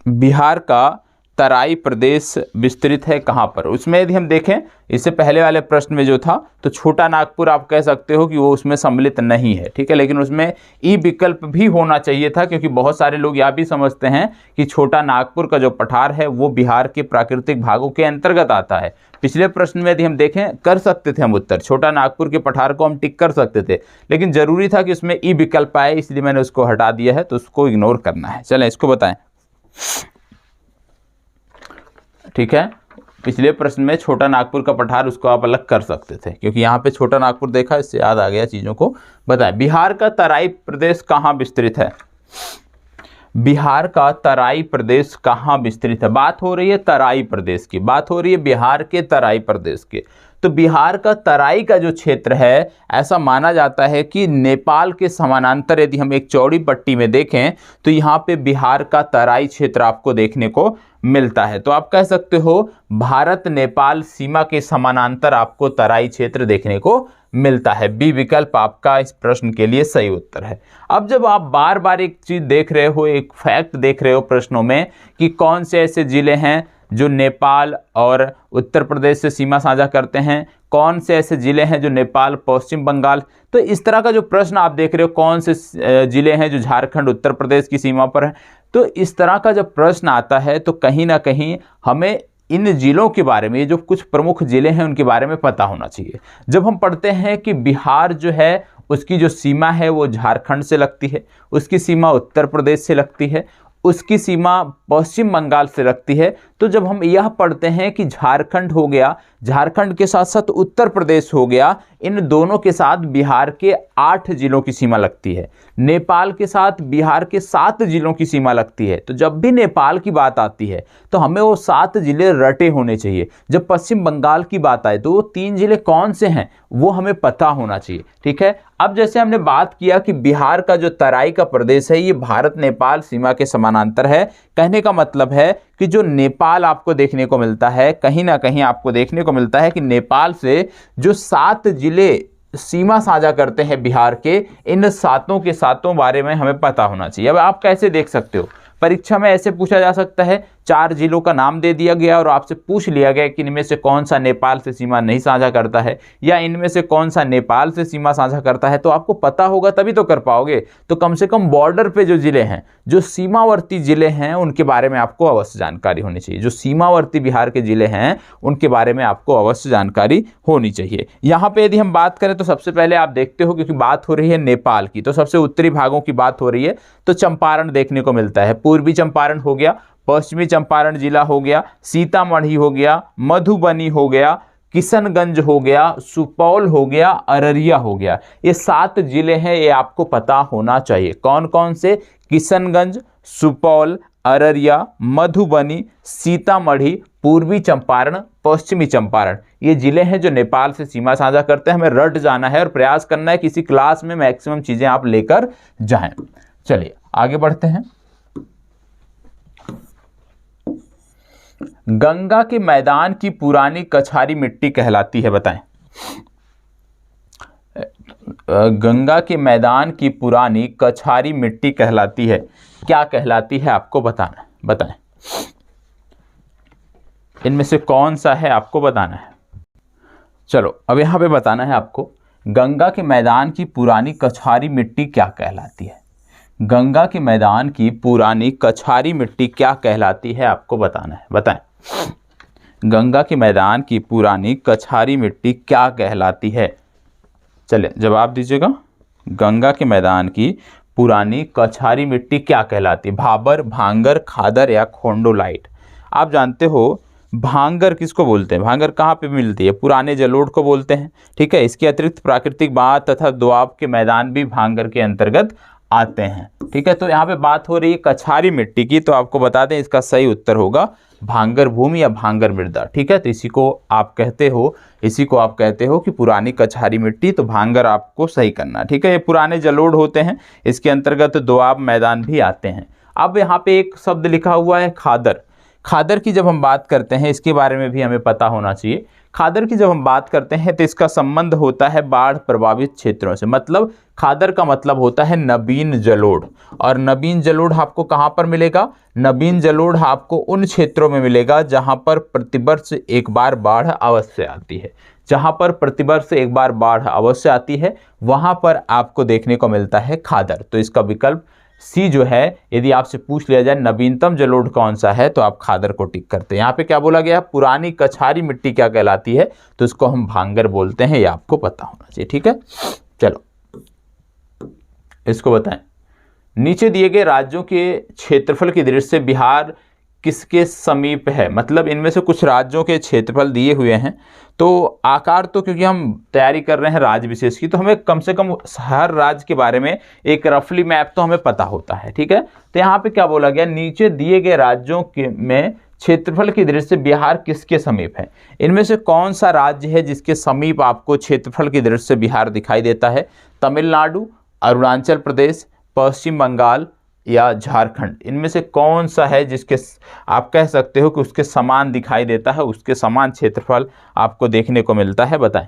बिहार का तराई प्रदेश विस्तृत है कहाँ पर? उसमें यदि हम देखें, इससे पहले वाले प्रश्न में जो था तो छोटा नागपुर आप कह सकते हो कि वो उसमें सम्मिलित नहीं है। ठीक है, लेकिन उसमें ई विकल्प भी होना चाहिए था क्योंकि बहुत सारे लोग यह भी समझते हैं कि छोटा नागपुर का जो पठार है वो बिहार के प्राकृतिक भागों के अंतर्गत आता है। पिछले प्रश्न में यदि हम देखें कर सकते थे हम उत्तर, छोटा नागपुर के पठार को हम टिक कर सकते थे, लेकिन जरूरी था कि उसमें ई विकल्प आए, इसलिए मैंने उसको हटा दिया है, तो उसको इग्नोर करना है। चलें इसको बताएं। ठीक है, पिछले प्रश्न में छोटा नागपुर का पठार उसको आप अलग कर सकते थे क्योंकि यहाँ पे छोटा नागपुर देखा, इससे याद आ गया चीज़ों को। बताएं, बिहार का तराई प्रदेश कहाँ विस्तृत है? बिहार का तराई प्रदेश कहाँ विस्तृत है? बात हो रही है तराई प्रदेश की, बात हो रही है बिहार के तराई प्रदेश के। तो तो बिहार का तराई का जो क्षेत्र है, ऐसा माना जाता है कि नेपाल के समानांतर यदि हम एक चौड़ी पट्टी में देखें तो यहाँ पे बिहार का तराई क्षेत्र आपको देखने को मिलता है। तो आप कह सकते हो भारत नेपाल सीमा के समानांतर आपको तराई क्षेत्र देखने को मिलता है। बी विकल्प आपका इस प्रश्न के लिए सही उत्तर है। अब जब आप बार बार एक चीज देख रहे हो, एक फैक्ट देख रहे हो प्रश्नों में कि कौन से ऐसे जिले हैं जो नेपाल और उत्तर प्रदेश से सीमा साझा करते हैं, कौन से ऐसे जिले हैं जो नेपाल पश्चिम बंगाल, तो इस तरह का जो प्रश्न आप देख रहे हो, कौन से जिले हैं जो झारखंड उत्तर प्रदेश की सीमा पर है, तो इस तरह का जब प्रश्न आता है तो कहीं ना कहीं हमें इन जिलों के बारे में, ये जो कुछ प्रमुख जिले हैं उनके बारे में पता होना चाहिए। जब हम पढ़ते हैं कि बिहार जो है उसकी जो सीमा है वो झारखंड से लगती है, उसकी सीमा उत्तर प्रदेश से लगती है, उसकी सीमा पश्चिम बंगाल से लगती है, तो जब हम यह पढ़ते हैं कि झारखंड हो गया, झारखंड के साथ साथ उत्तर प्रदेश हो गया, इन दोनों के साथ बिहार के 8 जिलों की सीमा लगती है, नेपाल के साथ बिहार के 7 जिलों की सीमा लगती है। तो जब भी नेपाल की बात आती है तो हमें वो 7 जिले रटे होने चाहिए। जब पश्चिम बंगाल की बात आए तो वो 3 जिले कौन से हैं वो हमें पता होना चाहिए। ठीक है, अब जैसे हमने बात किया कि बिहार का जो तराई का प्रदेश है ये भारत नेपाल सीमा के समानांतर है, कहने का मतलब है कि जो नेपाल आपको देखने को मिलता है, कहीं ना कहीं आपको देखने को मिलता है कि नेपाल से जो 7 जिले सीमा साझा करते हैं बिहार के, इन 7 के 7 बारे में हमें पता होना चाहिए। अब आप कैसे देख सकते हो, परीक्षा में ऐसे पूछा जा सकता है, 4 जिलों का नाम दे दिया गया और आपसे पूछ लिया गया कि इनमें से कौन सा नेपाल से सीमा नहीं साझा करता है या इनमें से कौन सा नेपाल से सीमा साझा करता है, तो आपको पता होगा तभी तो कर पाओगे। तो कम से कम बॉर्डर पे जो जिले हैं, जो सीमावर्ती जिले हैं, उनके बारे में आपको अवश्य जानकारी होनी चाहिए। जो सीमावर्ती बिहार के जिले हैं उनके बारे में आपको अवश्य जानकारी होनी चाहिए। यहाँ पे यदि हम बात करें तो सबसे पहले आप देखते हो, क्योंकि बात हो रही है नेपाल की, तो सबसे उत्तरी भागों की बात हो रही है, तो चंपारण देखने को मिलता है। पूर्वी चंपारण हो गया, पश्चिमी चंपारण जिला हो गया, सीतामढ़ी हो गया, मधुबनी हो गया, किशनगंज हो गया, सुपौल हो गया, अररिया हो गया। ये 7 जिले हैं, ये आपको पता होना चाहिए। कौन कौन से? किशनगंज, सुपौल, अररिया, मधुबनी, सीतामढ़ी, पूर्वी चंपारण, पश्चिमी चंपारण, ये जिले हैं जो नेपाल से सीमा साझा करते हैं। हमें रट जाना है और प्रयास करना है किसी क्लास में मैक्सिमम चीजें आप लेकर जाएं। चलिए आगे बढ़ते हैं। गंगा के मैदान की पुरानी कछारी मिट्टी कहलाती है, बताएं। गंगा के मैदान की पुरानी कछारी मिट्टी कहलाती है, क्या कहलाती है आपको बताना है, बताएं। इनमें से कौन सा है आपको बताना है। चलो अब यहां पे बताना है आपको, गंगा के मैदान की पुरानी कछारी मिट्टी क्या कहलाती है। गंगा के मैदान की पुरानी कछारी मिट्टी क्या कहलाती है आपको बताना है, बताएं। गंगा के मैदान की पुरानी कछारी मिट्टी क्या कहलाती है, चलिए जवाब दीजिएगा। गंगा के मैदान की पुरानी कछारी मिट्टी क्या कहलाती है? भाबर, भांगर, खादर या खोंडोलाइट। आप जानते हो भांगर किसको बोलते हैं? भांगर कहाँ पे मिलती है? पुराने जलोढ़ को बोलते हैं। ठीक है, इसके अतिरिक्त प्राकृतिक बांध तथा दोआब के मैदान भी भांगर के अंतर्गत आते हैं। ठीक है, तो यहाँ पे बात हो रही है कछारी मिट्टी की, तो आपको बता दें इसका सही उत्तर होगा भांगर भूमि या भांगर मृदा। ठीक है, तो इसी को आप कहते हो कि पुरानी कछारी मिट्टी, तो भांगर आपको सही करना। ठीक है, ये पुराने जलोढ़ होते हैं, इसके अंतर्गत दोआब मैदान भी आते हैं। अब यहाँ पे एक शब्द लिखा हुआ है खादर। खादर की जब हम बात करते हैं, इसके बारे में भी हमें पता होना चाहिए। खादर की जब हम बात करते हैं तो इसका संबंध होता है बाढ़ प्रभावित क्षेत्रों से। मतलब खादर का मतलब होता है नवीन जलोढ़, और नवीन जलोढ़ आपको कहाँ पर मिलेगा? नवीन जलोढ़ आपको उन क्षेत्रों में मिलेगा जहाँ पर प्रतिवर्ष एक बार बाढ़ अवश्य आती है। जहाँ पर प्रतिवर्ष एक बार बाढ़ अवश्य आती है वहाँ पर आपको देखने को मिलता है खादर। तो इसका विकल्प सी जो है, यदि आपसे पूछ लिया जाए नवीनतम जलोढ़ कौन सा है तो आप खादर को टिक करते हैं। यहाँ पे क्या बोला गया? पुरानी कछारी मिट्टी क्या कहलाती है? तो इसको हम भांगर बोलते हैं, ये आपको पता होना चाहिए। ठीक है, चलो इसको बताएं। नीचे दिए गए राज्यों के क्षेत्रफल की दृष्टि से बिहार किसके समीप है? मतलब इनमें से कुछ राज्यों के क्षेत्रफल दिए हुए हैं, तो आकार तो क्योंकि हम तैयारी कर रहे हैं राज्य विशेष की, तो हमें कम से कम हर राज्य के बारे में एक रफली मैप तो हमें पता होता है। ठीक है, तो यहाँ पे क्या बोला गया? नीचे दिए गए राज्यों के में क्षेत्रफल की दृष्टि से बिहार किसके समीप है? इनमें से कौन सा राज्य है जिसके समीप आपको क्षेत्रफल की दृष्टि से बिहार दिखाई देता है? तमिलनाडु, अरुणाचल प्रदेश, पश्चिम बंगाल या झारखंड? इनमें से कौन सा है जिसके आप कह सकते हो कि उसके समान दिखाई देता है, उसके समान क्षेत्रफल आपको देखने को मिलता है? बताएं।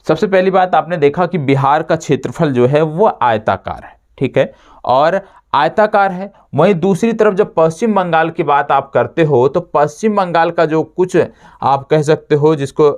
सबसे पहली बात, आपने देखा कि बिहार का क्षेत्रफल जो है वो आयताकार है, ठीक है, और आयताकार है। वहीं दूसरी तरफ जब पश्चिम बंगाल की बात आप करते हो तो पश्चिम बंगाल का जो कुछ आप कह सकते हो जिसको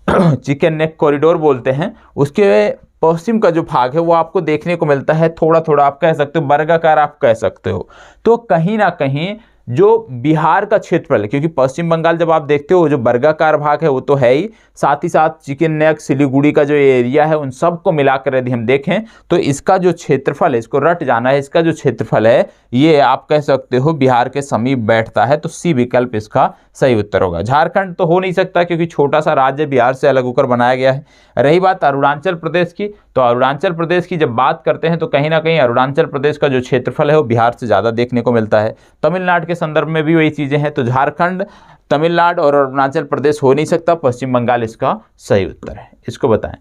चिकन नेक कॉरिडोर बोलते हैं, उसके पश्चिम का जो भाग है वो आपको देखने को मिलता है थोड़ा थोड़ा, आप कह सकते हो वर्गाकार, आप कह सकते हो। तो कहीं ना कहीं जो बिहार का क्षेत्रफल है, क्योंकि पश्चिम बंगाल जब आप देखते हो जो वर्गाकार भाग है वो तो है ही, साथ ही साथ चिकन नेक, सिलीगुड़ी का जो एरिया है उन सबको मिलाकर यदि हम देखें तो इसका जो क्षेत्रफल है, इसको रट जाना है, इसका जो क्षेत्रफल है ये आप कह सकते हो बिहार के समीप बैठता है। तो सी विकल्प इसका सही उत्तर होगा। झारखंड तो हो नहीं सकता क्योंकि छोटा सा राज्य बिहार से अलग होकर बनाया गया है। रही बात अरुणाचल प्रदेश की, तो अरुणाचल प्रदेश की जब बात करते हैं तो कहीं ना कहीं अरुणाचल प्रदेश का जो क्षेत्रफल है वो बिहार से ज़्यादा देखने को मिलता है। तमिलनाडु के संदर्भ में भी वही चीज़ें हैं। तो झारखंड, तमिलनाडु और अरुणाचल प्रदेश हो नहीं सकता, पश्चिम बंगाल इसका सही उत्तर है। इसको बताएं।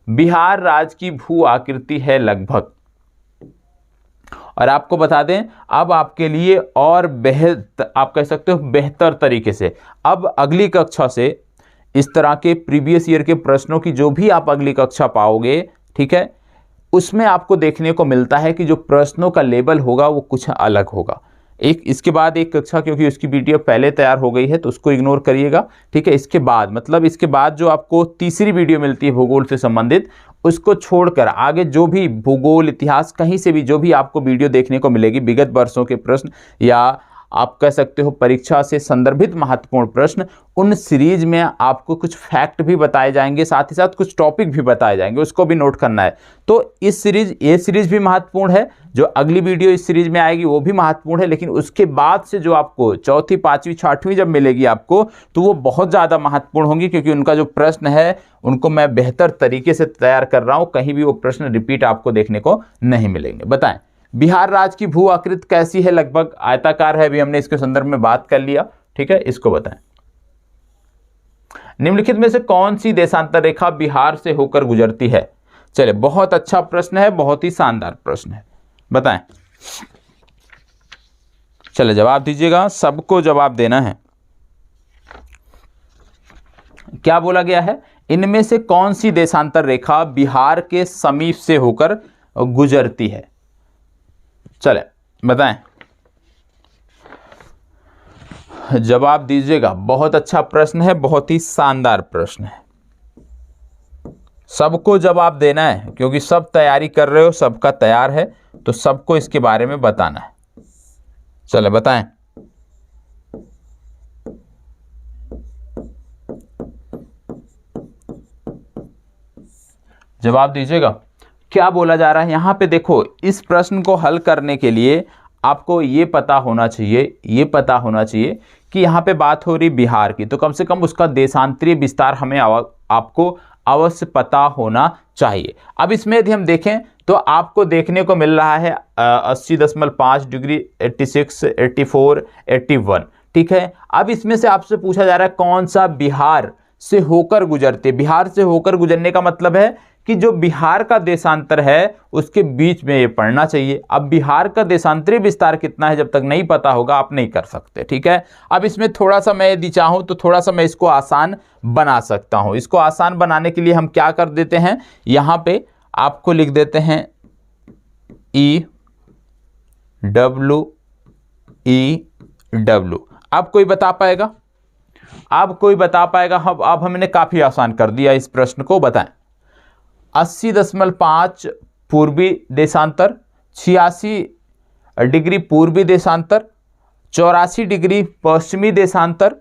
बिहार राज्य की भू आकृति है लगभग, और आपको बता दें अब आपके लिए और बेहतर, आप कह सकते हो बेहतर तरीके से, अब अगली कक्षा से इस तरह के प्रीवियस ईयर के प्रश्नों की जो भी आप अगली कक्षा पाओगे, ठीक है, उसमें आपको देखने को मिलता है कि जो प्रश्नों का लेवल होगा वो कुछ अलग होगा। एक इसके बाद एक कक्षा, क्योंकि उसकी वीडियो पहले तैयार हो गई है तो उसको इग्नोर करिएगा, ठीक है। इसके बाद मतलब इसके बाद जो आपको तीसरी वीडियो मिलती है भूगोल से संबंधित, उसको छोड़कर आगे जो भी भूगोल, इतिहास, कहीं से भी जो भी आपको वीडियो देखने को मिलेगी, विगत वर्षों के प्रश्न या आप कह सकते हो परीक्षा से संदर्भित महत्वपूर्ण प्रश्न, उन सीरीज में आपको कुछ फैक्ट भी बताए जाएंगे, साथ ही साथ कुछ टॉपिक भी बताए जाएंगे, उसको भी नोट करना है। तो इस सीरीज, ये सीरीज भी महत्वपूर्ण है, जो अगली वीडियो इस सीरीज में आएगी वो भी महत्वपूर्ण है, लेकिन उसके बाद से जो आपको चौथी, पांचवी, छठवीं जब मिलेगी आपको तो वो बहुत ज़्यादा महत्वपूर्ण होंगी, क्योंकि उनका जो प्रश्न है उनको मैं बेहतर तरीके से तैयार कर रहा हूँ, कहीं भी वो प्रश्न रिपीट आपको देखने को नहीं मिलेंगे। बताएं, बिहार राज्य की भू आकृति कैसी है? लगभग आयताकार है, अभी हमने इसके संदर्भ में बात कर लिया, ठीक है। इसको बताएं। निम्नलिखित में से कौन सी देशांतर रेखा बिहार से होकर गुजरती है? चलिए, बहुत अच्छा प्रश्न है, बहुत ही शानदार प्रश्न है, बताएं। चलिए जवाब दीजिएगा, सबको जवाब देना है। क्या बोला गया है? इनमें से कौन सी देशांतर रेखा बिहार के समीप से होकर गुजरती है? चले बताएं, जवाब दीजिएगा। बहुत अच्छा प्रश्न है, बहुत ही शानदार प्रश्न है, सबको जवाब देना है, क्योंकि सब तैयारी कर रहे हो, सबका तैयार है, तो सबको इसके बारे में बताना है। चले बताएं। जवाब दीजिएगा। क्या बोला जा रहा है यहाँ पे? देखो, इस प्रश्न को हल करने के लिए आपको ये पता होना चाहिए कि यहाँ पे बात हो रही बिहार की, तो कम से कम उसका देशांतरीय विस्तार हमें आपको अवश्य पता होना चाहिए। अब इसमें यदि हम देखें तो आपको देखने को मिल रहा है 80.5 डिग्री, 86, 84, 81, ठीक है। अब इसमें से आपसे पूछा जा रहा है कौन सा बिहार से होकर गुजरते। बिहार से होकर गुजरने का मतलब है कि जो बिहार का देशांतर है उसके बीच में ये पड़ना चाहिए। अब बिहार का देशांतरीय विस्तार कितना है जब तक नहीं पता होगा आप नहीं कर सकते, ठीक है। अब इसमें थोड़ा सा मैं यदि चाहूँ तो थोड़ा सा मैं इसको आसान बना सकता हूँ। इसको आसान बनाने के लिए हम क्या कर देते हैं, यहाँ पे आपको लिख देते हैं EW। अब कोई बता पाएगा? अब हमने काफ़ी आसान कर दिया इस प्रश्न को। बताएं, 80.5 पूर्वी देशांतर, 86 डिग्री पूर्वी देशांतर, 84 डिग्री पश्चिमी देशांतर,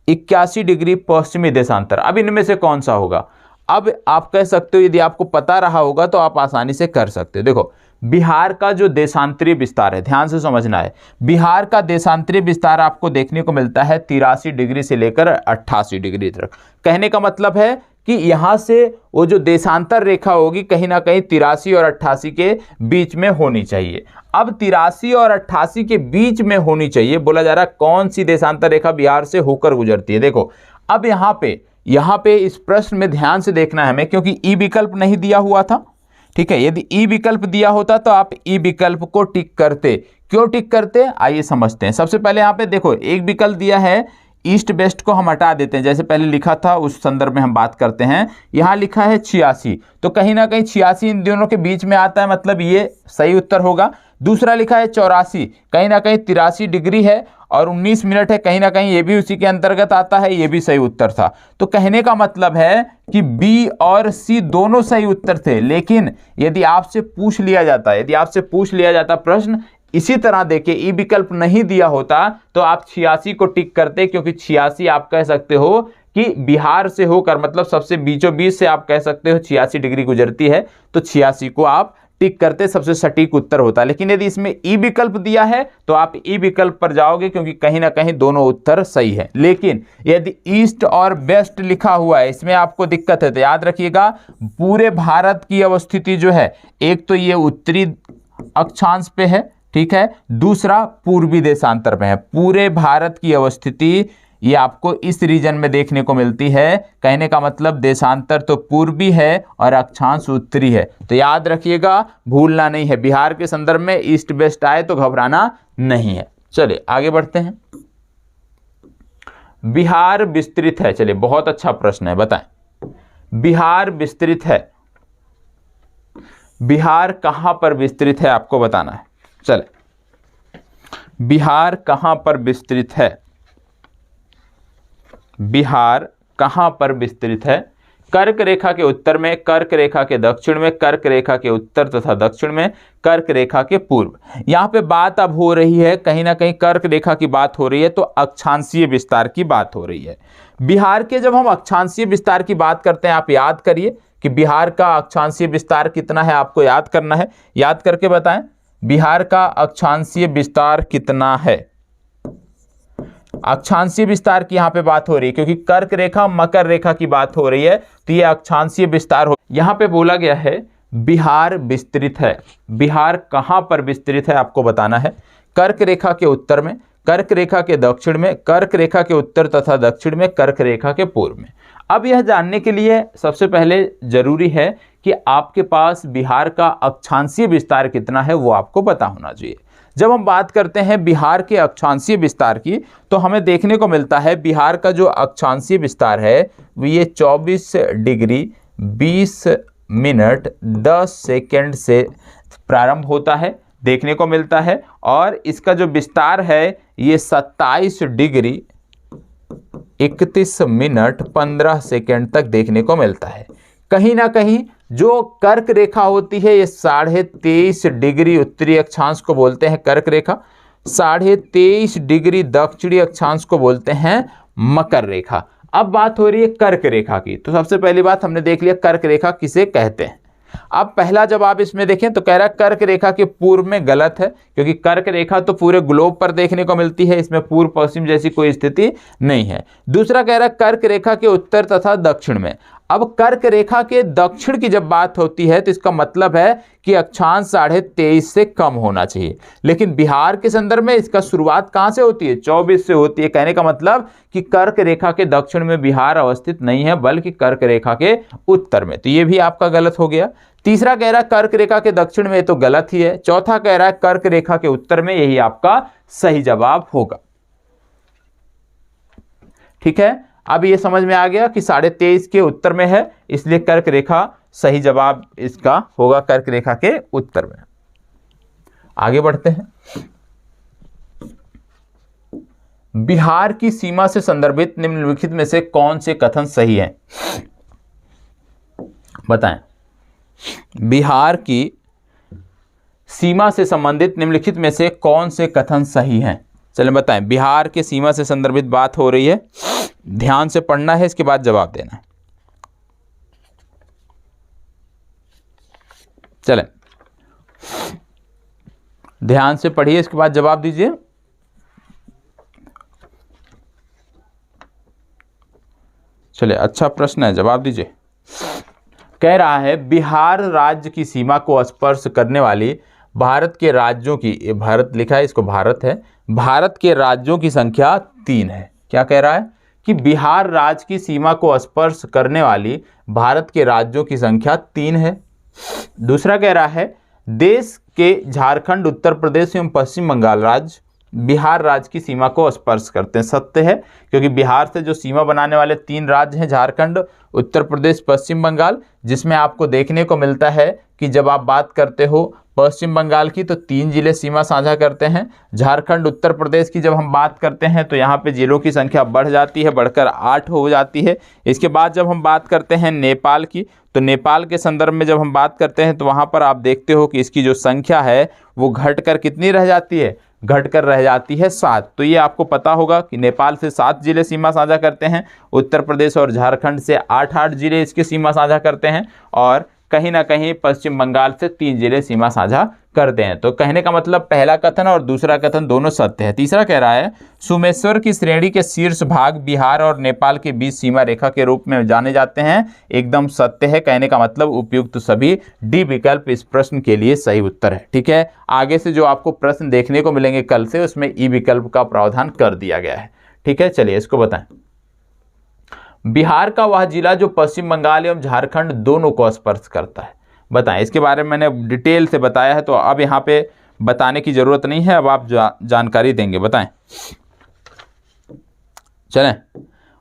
81 डिग्री पश्चिमी देशांतर। अब इनमें से कौन सा होगा? अब आप कह सकते हो यदि आपको पता रहा होगा तो आप आसानी से कर सकते हो। देखो, बिहार का जो देशांतरीय विस्तार है, ध्यान से समझना है, बिहार का देशांतरीय विस्तार आपको देखने को मिलता है 83 डिग्री से लेकर 88 डिग्री तक। कहने का मतलब है कि यहाँ से वो जो देशांतर रेखा होगी कहीं ना कहीं 83 और 88 के बीच में होनी चाहिए। अब 83 और 88 के बीच में होनी चाहिए, बोला जा रहा है कौन सी देशांतर रेखा बिहार से होकर गुजरती है। देखो अब यहाँ पे इस प्रश्न में ध्यान से देखना है हमें, क्योंकि ई विकल्प नहीं दिया हुआ था। ठीक है, यदि ई विकल्प दिया होता तो आप ई विकल्प को टिक करते। क्यों टिक करते, आइए समझते हैं। सबसे पहले यहाँ पे देखो एक विकल्प दिया है, ईस्ट वेस्ट को हम हटा देते हैं, जैसे पहले लिखा था उस संदर्भ में हम बात करते हैं। यहाँ लिखा है 86, तो कहीं ना कहीं 86 इन दोनों के बीच में आता है, मतलब ये सही उत्तर होगा। दूसरा लिखा है 84, कहीं ना कहीं 83 डिग्री है और 19 मिनट है, कहीं ना कहीं ये भी उसी के अंतर्गत आता है, ये भी सही उत्तर था। तो कहने का मतलब है कि बी और सी दोनों सही उत्तर थे। लेकिन यदि आपसे पूछ लिया जाता प्रश्न इसी तरह देखिए ई विकल्प नहीं दिया होता तो आप 86 को टिक करते, क्योंकि 86 आप कह सकते हो कि बिहार से होकर, मतलब सबसे बीचों बीच से आप कह सकते हो 86 डिग्री गुजरती है, तो 86 को आप टिक करते, सबसे सटीक उत्तर होता। लेकिन यदि इसमें ई विकल्प दिया है तो आप ई विकल्प पर जाओगे, क्योंकि कहीं ना कहीं दोनों उत्तर सही है। लेकिन यदि ईस्ट और वेस्ट लिखा हुआ है, इसमें आपको दिक्कत है, तो याद रखिएगा पूरे भारत की अवस्थिति जो है, एक तो ये उत्तरी अक्षांश पे है, ठीक है, दूसरा पूर्वी देशांतर में है। पूरे भारत की अवस्थिति ये आपको इस रीजन में देखने को मिलती है। कहने का मतलब देशांतर तो पूर्वी है और अक्षांश उत्तरी है, तो याद रखिएगा, भूलना नहीं है। बिहार के संदर्भ में ईस्ट वेस्ट आए तो घबराना नहीं है। चलिए आगे बढ़ते हैं। बिहार विस्तृत है, चलिए बहुत अच्छा प्रश्न है, बताएं। बिहार विस्तृत है, बिहार कहां पर विस्तृत है आपको बताना है। चले, बिहार कहां पर विस्तृत है, बिहार कहां पर विस्तृत है। कर्क रेखा के उत्तर में, कर्क रेखा के दक्षिण में, कर्क रेखा के उत्तर तथा दक्षिण में, कर्क रेखा के पूर्व। यहां पे बात अब हो रही है, कहीं ना कहीं कर्क रेखा की बात हो रही है, तो अक्षांशीय विस्तार की बात हो रही है। बिहार के जब हम अक्षांशीय विस्तार की बात करते हैं, आप याद करिए कि बिहार का अक्षांशीय विस्तार कितना है, आपको याद करना है, याद करके बताएं बिहार का अक्षांशीय विस्तार कितना है। अक्षांशीय विस्तार की यहां पे बात हो रही है, क्योंकि कर्क रेखा मकर रेखा की बात हो रही है, तो ये अक्षांशीय विस्तार हो। यहां पे बोला गया है बिहार विस्तृत है। बिहार कहां पर विस्तृत है आपको बताना है। कर्क रेखा के उत्तर में, कर्क रेखा के दक्षिण में, कर्क रेखा के उत्तर तथा दक्षिण में, कर्क रेखा के पूर्व में। अब यह जानने के लिए सबसे पहले जरूरी है कि आपके पास बिहार का अक्षांशीय विस्तार कितना है वो आपको पता होना चाहिए। जब हम बात करते हैं बिहार के अक्षांशीय विस्तार की, तो हमें देखने को मिलता है बिहार का जो अक्षांशीय विस्तार है वो ये 24 डिग्री 20 मिनट 10 सेकेंड से प्रारंभ होता है, देखने को मिलता है, और इसका जो विस्तार है ये 27 डिग्री 31 मिनट 15 सेकेंड तक देखने को मिलता है। कहीं ना कहीं जो कर्क रेखा होती है ये 23.5 डिग्री उत्तरी अक्षांश को बोलते हैं कर्क रेखा, 23.5 डिग्री दक्षिणी अक्षांश को बोलते हैं मकर रेखा। अब बात हो रही है कर्क रेखा की, तो सबसे पहली बात हमने देख लिया कर्क रेखा किसे कहते हैं। अब पहला जवाब इसमें देखें तो कह रहा है कर्क रेखा के पूर्व में, गलत है, क्योंकि कर्क रेखा तो पूरे ग्लोब पर देखने को मिलती है, इसमें पूर्व पश्चिम जैसी कोई स्थिति नहीं है। दूसरा कह रहा है कर्क रेखा के उत्तर तथा दक्षिण में। अब कर्क रेखा के दक्षिण की जब बात होती है तो इसका मतलब है कि अक्षांश 23.5 से कम होना चाहिए, लेकिन बिहार के संदर्भ में इसका शुरुआत कहां से होती है, 24 से होती है। कहने का मतलब कि कर्क रेखा के दक्षिण में बिहार अवस्थित नहीं है, बल्कि कर्क रेखा के उत्तर में, तो ये भी आपका गलत हो गया। तीसरा कह रहा है कर्क रेखा के दक्षिण में, तो गलत ही है। चौथा कह रहा है कर्क रेखा के उत्तर में, यही आपका सही जवाब होगा। ठीक है, अब ये समझ में आ गया कि 23.5 के उत्तर में है, इसलिए कर्क रेखा सही जवाब इसका होगा, कर्क रेखा के उत्तर में। आगे बढ़ते हैं। बिहार की सीमा से संदर्भित निम्नलिखित में से कौन से कथन सही हैं, बताएं। बिहार की सीमा से संबंधित निम्नलिखित में से कौन से कथन सही हैं, चलें बताएं। बिहार के सीमा से संदर्भित बात हो रही है, ध्यान से पढ़ना है, इसके बाद जवाब देना है। चलें, ध्यान से पढ़िए, इसके बाद जवाब दीजिए। चलिए, अच्छा प्रश्न है, जवाब दीजिए। कह रहा है बिहार राज्य की सीमा को स्पर्श करने वाली भारत के राज्यों की, ये भारत लिखा है, इसको भारत है, भारत के राज्यों की संख्या 3 है। क्या कह रहा है कि बिहार राज्य की सीमा को स्पर्श करने वाली भारत के राज्यों की संख्या 3 है। दूसरा कह रहा है देश के झारखंड, उत्तर प्रदेश एवं पश्चिम बंगाल राज्य बिहार राज्य की सीमा को स्पर्श करते हैं। सत्य है, क्योंकि बिहार से जो सीमा बनाने वाले 3 राज्य हैं, झारखंड, उत्तर प्रदेश, पश्चिम बंगाल, जिसमें आपको देखने को मिलता है कि जब आप बात करते हो पश्चिम बंगाल की तो 3 जिले सीमा साझा करते हैं। झारखंड, उत्तर प्रदेश की जब हम बात करते हैं तो यहाँ पे जिलों की संख्या बढ़ जाती है, बढ़कर 8 हो जाती है। इसके बाद जब हम बात करते हैं नेपाल की, तो नेपाल के संदर्भ में जब हम बात करते हैं तो वहाँ पर आप देखते हो कि इसकी जो संख्या है वो घटकर कितनी रह जाती है, घटकर रह जाती है 7। तो ये आपको पता होगा कि नेपाल से 7 जिले सीमा साझा करते हैं, उत्तर प्रदेश और झारखंड से 8-8 जिले इसकी सीमा साझा करते हैं, और कहीं ना कहीं पश्चिम बंगाल से 3 जिले सीमा साझा करते हैं। तो कहने का मतलब पहला कथन और दूसरा कथन दोनों सत्य है। तीसरा कह रहा है सोमेश्वर की श्रेणी के शीर्ष भाग बिहार और नेपाल के बीच सीमा रेखा के रूप में जाने जाते हैं। एकदम सत्य है। कहने का मतलब उपयुक्त सभी डी विकल्प इस प्रश्न के लिए सही उत्तर है। ठीक है, आगे से जो आपको प्रश्न देखने को मिलेंगे कल से, उसमें ई विकल्प का प्रावधान कर दिया गया है। ठीक है, चलिए इसको बताएं। बिहार का वह जिला जो पश्चिम बंगाल एवं झारखंड दोनों को स्पर्श करता है, बताएं। इसके बारे में मैंने डिटेल से बताया है, तो अब यहाँ पे बताने की जरूरत नहीं है, अब आप जानकारी देंगे, बताएं। चलें,